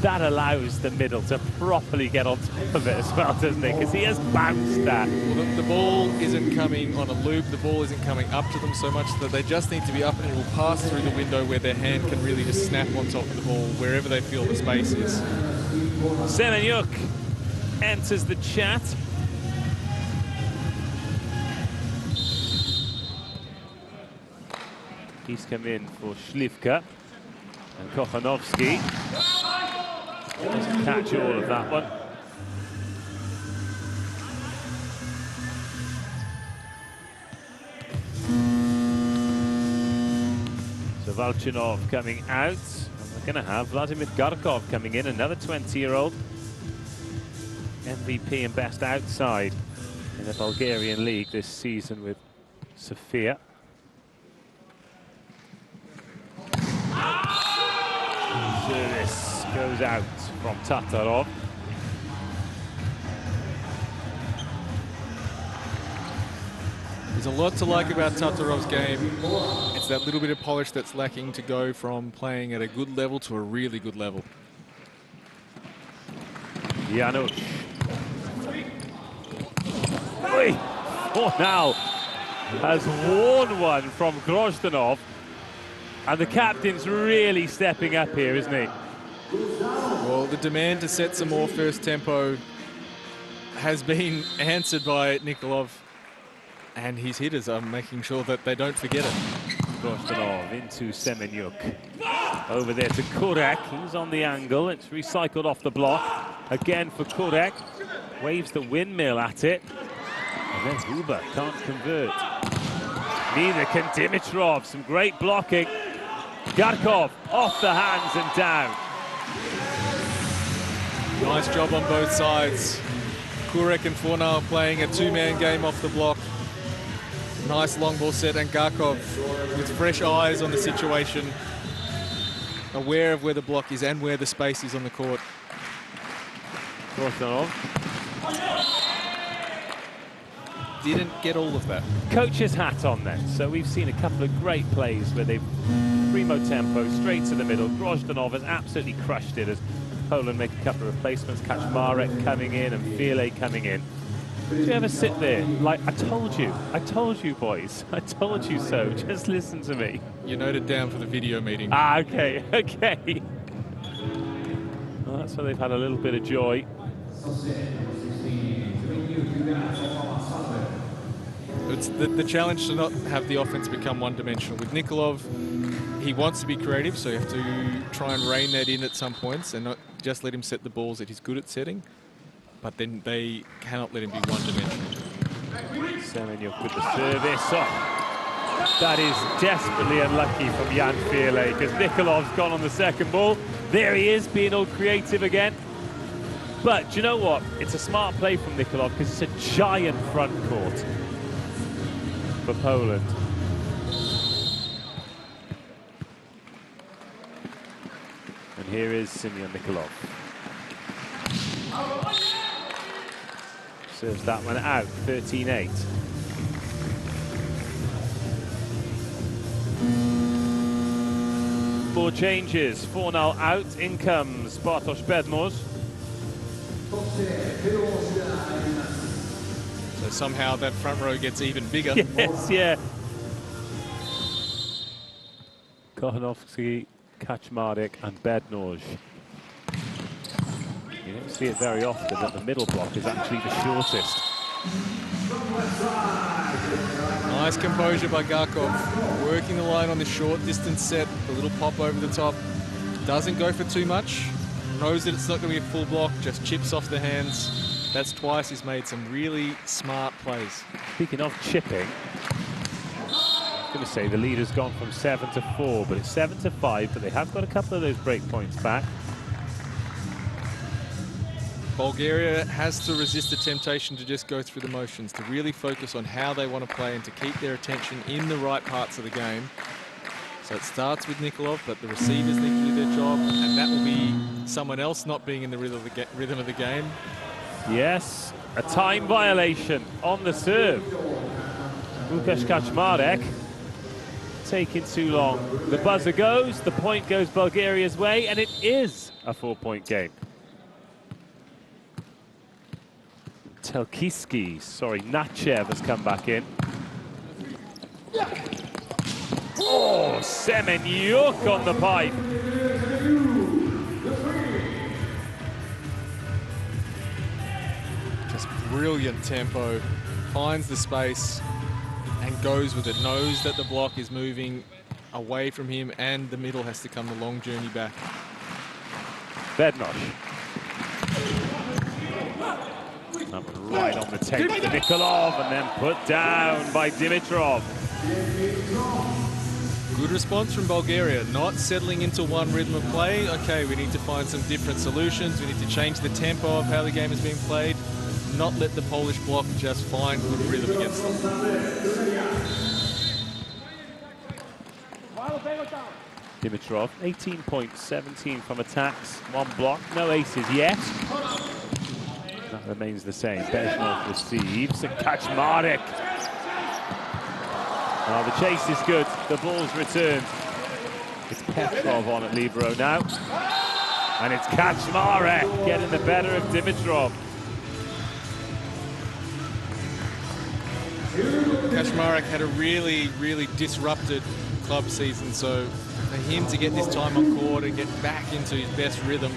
S1: That allows the middle to properly get on top of it as well, doesn't it? Because he has bounced that.
S2: Well, the ball isn't coming on a loop, the ball isn't coming up to them so much that they just need to be up and it will pass through the window where their hand can really just snap on top of the ball wherever they feel the space is.
S1: Simeon enters the chat. He's come in for Slivka and Kochanowski. Doesn't catch all of that one. So Valchinov coming out. And we're going to have Vladimir Garkov coming in, another 20-year-old. MVP and best outside in the Bulgarian league this season with Sofia. Service goes out from Tatarov.
S2: There's a lot to like about Tatarov's game. It's that little bit of polish that's lacking to go from playing at a good level to a really good level.
S1: Janusz. Oi! Oh, now has worn one from Grozdanov. And the captain's really stepping up here, isn't he?
S2: Well, the demand to set some more first tempo has been answered by Nikolov, and his hitters are making sure that they don't forget it.
S1: Grozdanov into Semenyuk. Over there to Kurek. He's on the angle. It's recycled off the block. Again for Kurek. Waves the windmill at it. And then Huber can't convert. Neither can Dimitrov. Some great blocking. Garkov off the hands and down.
S2: Nice job on both sides. Kurek and Fornal playing a two-man game off the block. Nice long ball set, and Garkov with fresh eyes on the situation, aware of where the block is and where the space is on the court. Didn't get all of that.
S1: Coach's hat on then. So we've seen a couple of great plays where they've primo tempo, straight to the middle. Grozdanov has absolutely crushed it as Poland make a couple of replacements. Kaczmarek coming in and File coming in. Did you ever sit there like, I told you boys, I told you so, just listen to me.
S2: You noted down for the video meeting.
S1: Ah, okay, okay. Well, that's where they've had a little bit of joy.
S2: It's the challenge to not have the offense become one-dimensional. With Nikolov, he wants to be creative, so you have to try and rein that in at some points and not just let him set the balls that he's good at setting. But then they cannot let him be one-dimensional.
S1: Simeon with the service. Oh, that is desperately unlucky from Jan File because Nikolov's gone on the second ball. There he is, being all creative again. But do you know what? It's a smart play from Nikolov because it's a giant front court for Poland. And here is Simeon Nikolov. Serves that one out, 13-8. Four changes, 4-0 out, in comes Bartosz Bednarz.
S2: So somehow that front row gets even bigger.
S1: Yes, yeah. Kochanovsky, Kaczmarek and Bednarz. You don't see it very often that the middle block is actually the shortest.
S2: Nice composure by Garkov, working the line on the short distance set, a little pop over the top. Doesn't go for too much, knows that it's not going to be a full block, just chips off the hands. That's twice he's made some really smart plays.
S1: Speaking of chipping, I was going to say the lead has gone from 7 to 4, but it's 7 to 5, but they have got a couple of those break points back.
S2: Bulgaria has to resist the temptation to just go through the motions, to really focus on how they want to play and to keep their attention in the right parts of the game. So it starts with Nikolov, but the receivers need to do their job, and that will be someone else not being in the rhythm of the game.
S1: Yes, a time violation on the serve. Łukasz Kaczmarek taking too long. The buzzer goes, the point goes Bulgaria's way, and it is a 4-point game. Nachev has come back in. Oh, Semenyuk on the pipe.
S2: Just brilliant tempo, finds the space and goes with it, knows that the block is moving away from him and the middle has to come the long journey back.
S1: Bednarz. Right on the tape for Nikolov and then put down by Dimitrov.
S2: Good response from Bulgaria, not settling into one rhythm of play. Okay, we need to find some different solutions. We need to change the tempo of how the game is being played. Not let the Polish block just find good rhythm against them.
S1: Dimitrov, 18 points, 17 from attacks, 1 block, no aces yet. That remains the same. Bezhnov receives and Kaczmarek. Oh, the chase is good. The ball's returned. It's Petrov on at libero now. And it's Kaczmarek getting the better of Dimitrov.
S2: Kaczmarek had a really, really disrupted club season, so for him to get this time on court and get back into his best rhythm.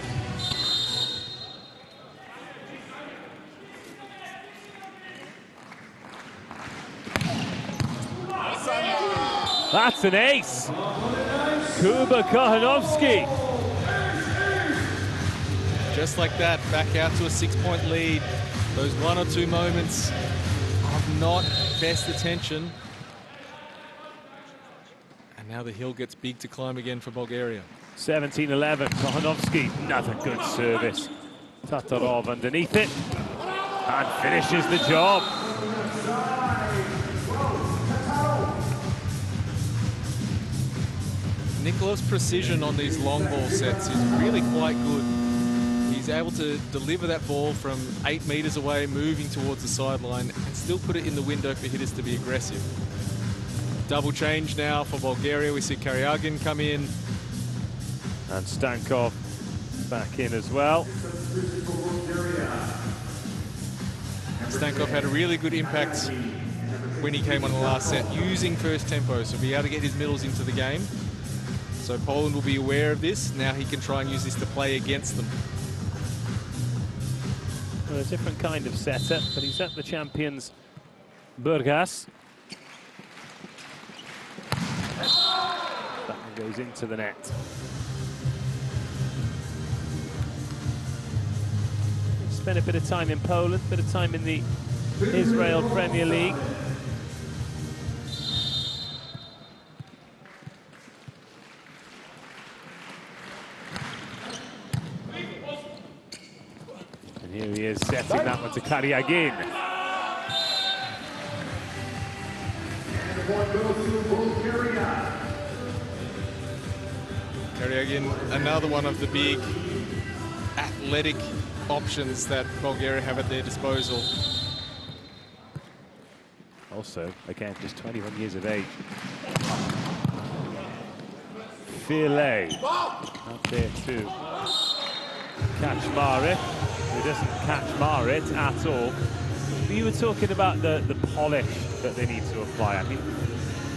S1: That's an ace. Kuba Kochanovsky.
S2: Just like that, back out to a 6-point lead. Those 1 or 2 moments of not best attention. And now the hill gets big to climb again for Bulgaria.
S1: 17-11, Kochanovsky, another good service. Tatarov underneath it and finishes the job.
S2: Nikolov's precision on these long ball sets is really quite good. He's able to deliver that ball from 8 meters away, moving towards the sideline, and still put it in the window for hitters to be aggressive. Double change now for Bulgaria. We see Karyagin come in.
S1: And Stankov back in as well.
S2: Stankov had a really good impact when he came on the last set, using first tempo, so be able to get his middles into the game. So Poland will be aware of this. Now he can try and use this to play against them.
S1: Well, a different kind of setter, but he's at the champions Burgas. That one goes into the net. Spent a bit of time in Poland, a bit of time in the Israel Premier League. And here he is setting that one to Karyagin.
S2: Karyagin, another one of the big athletic options that Bulgaria have at their disposal.
S1: Also, again, just 21 years of age. Filet up there too. Catch Marit, who doesn't catch Marit at all. But you were talking about the polish that they need to apply. I mean,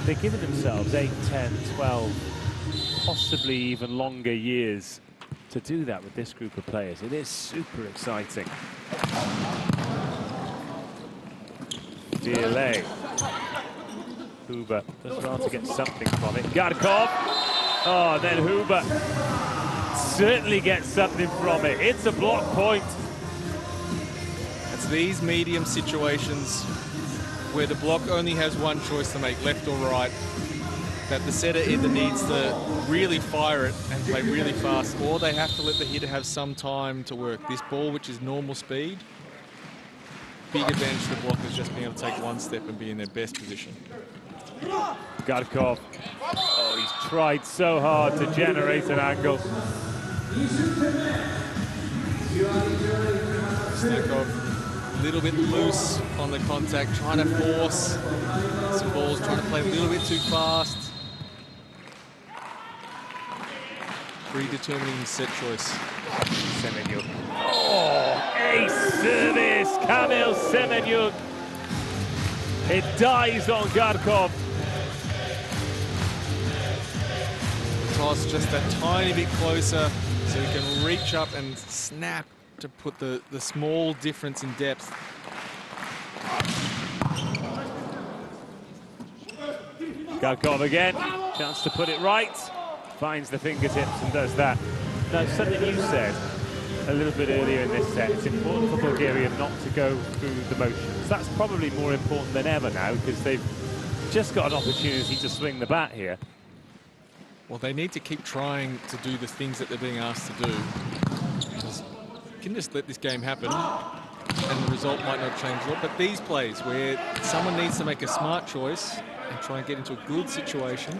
S1: they're giving themselves 8, 10, 12, possibly even longer years to do that with this group of players. It is super exciting. Delay. Huber does well to get something from it. Garkov. Oh, then Huber certainly gets something from it. It's a block point.
S2: It's these medium situations where the block only has one choice to make, left or right, that the setter either needs to really fire it and play really fast, or they have to let the hitter have some time to work. This ball, which is normal speed, big advantage to the blockers just being able to take one step and be in their best position.
S1: Garkov. Oh, he's tried so hard to generate an angle.
S2: Stankov, a little bit loose on the contact, trying to force some balls, trying to play a little bit too fast. Predetermining set choice.
S1: Simeon. Oh, ace service, Kamil Simeon. It dies on Garkov.
S2: Toss just a tiny bit closer so he can reach up and snap to put the small difference in depth.
S1: Garkov again, chance to put it right. Finds the fingertips and does that. Now, something you said a little bit earlier in this set, it's important for Bulgaria not to go through the motions. That's probably more important than ever now because they've just got an opportunity to swing the bat here.
S2: Well, they need to keep trying to do the things that they're being asked to do. Because you can just let this game happen and the result might not change a lot. But these plays where someone needs to make a smart choice and try and get into a good situation.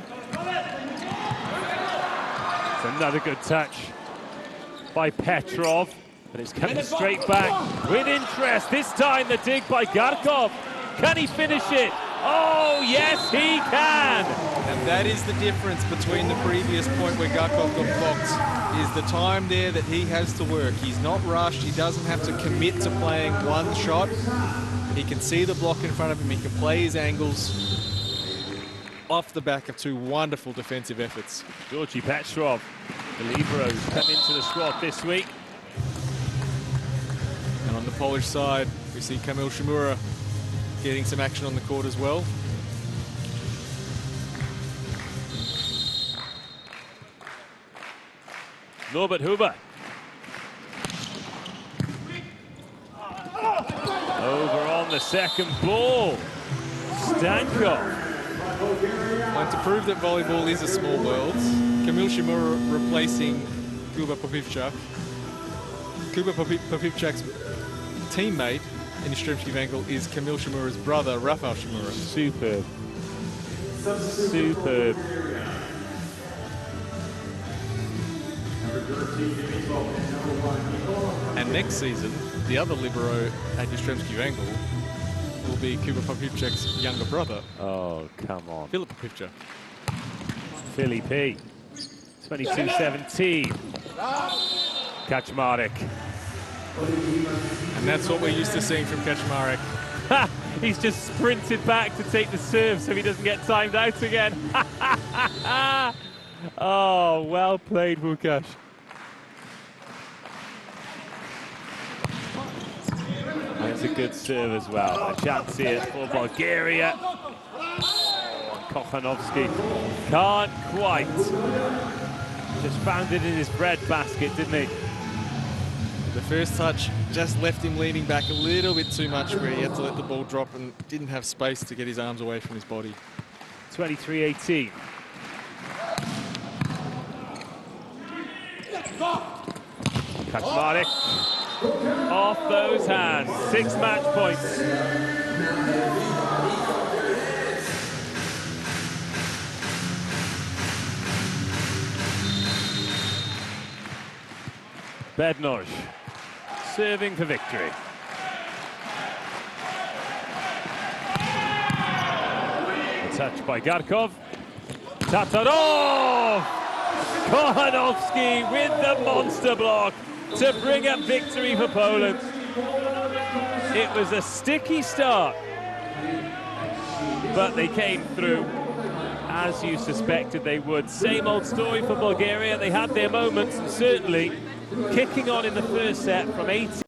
S1: It's another good touch by Petrov, but it's coming straight back with interest. This time the dig by Garkov. Can he finish it? Oh, yes, he can!
S2: And that is the difference between the previous point where Garkov got blocked, is the time there that he has to work. He's not rushed, he doesn't have to commit to playing one shot. He can see the block in front of him, he can play his angles off the back of two wonderful defensive efforts.
S1: Georgi Petrov, the Liberos, come into the squad this week.
S2: And on the Polish side, we see Kamil Shimura getting some action on the court as well.
S1: Norbert Huber. Over on the second ball. Stankov.
S2: And to prove that volleyball is a small world, Kamil Shimura replacing Kuba Popivchak. Kuba Popivchak's teammate in Yastrzemski Węgiel is Kamil Shimura's brother, Rafał Shimura.
S1: Superb. Superb.
S2: And next season, the other libero at Jastrzębski angle will be Kuba Popivcek's younger brother.
S1: Oh, come on.
S2: Filip Popivcek.
S1: Philly P. 22-17. Kaczmarek.
S2: And that's what we're used to seeing from Kaczmarek.
S1: He's just sprinted back to take the serve so he doesn't get timed out again. Oh, well played, Łukasz. That's a good serve as well. A chance here for Bulgaria. Oh, Kochanowski can't quite. Just found it in his breadbasket, didn't he?
S2: The first touch just left him leaning back a little bit too much, where he had to let the ball drop and didn't have space to get his arms away from his body.
S1: 23-18. Kaczmarek off those hands. 6 match points. Bednoj serving for victory. A touch by Garkov. Tatarov! Kochanowski with the monster block to bring up victory for Poland. It was a sticky start, but they came through as you suspected they would. Same old story for Bulgaria. They had their moments, and certainly kicking on in the first set from 18.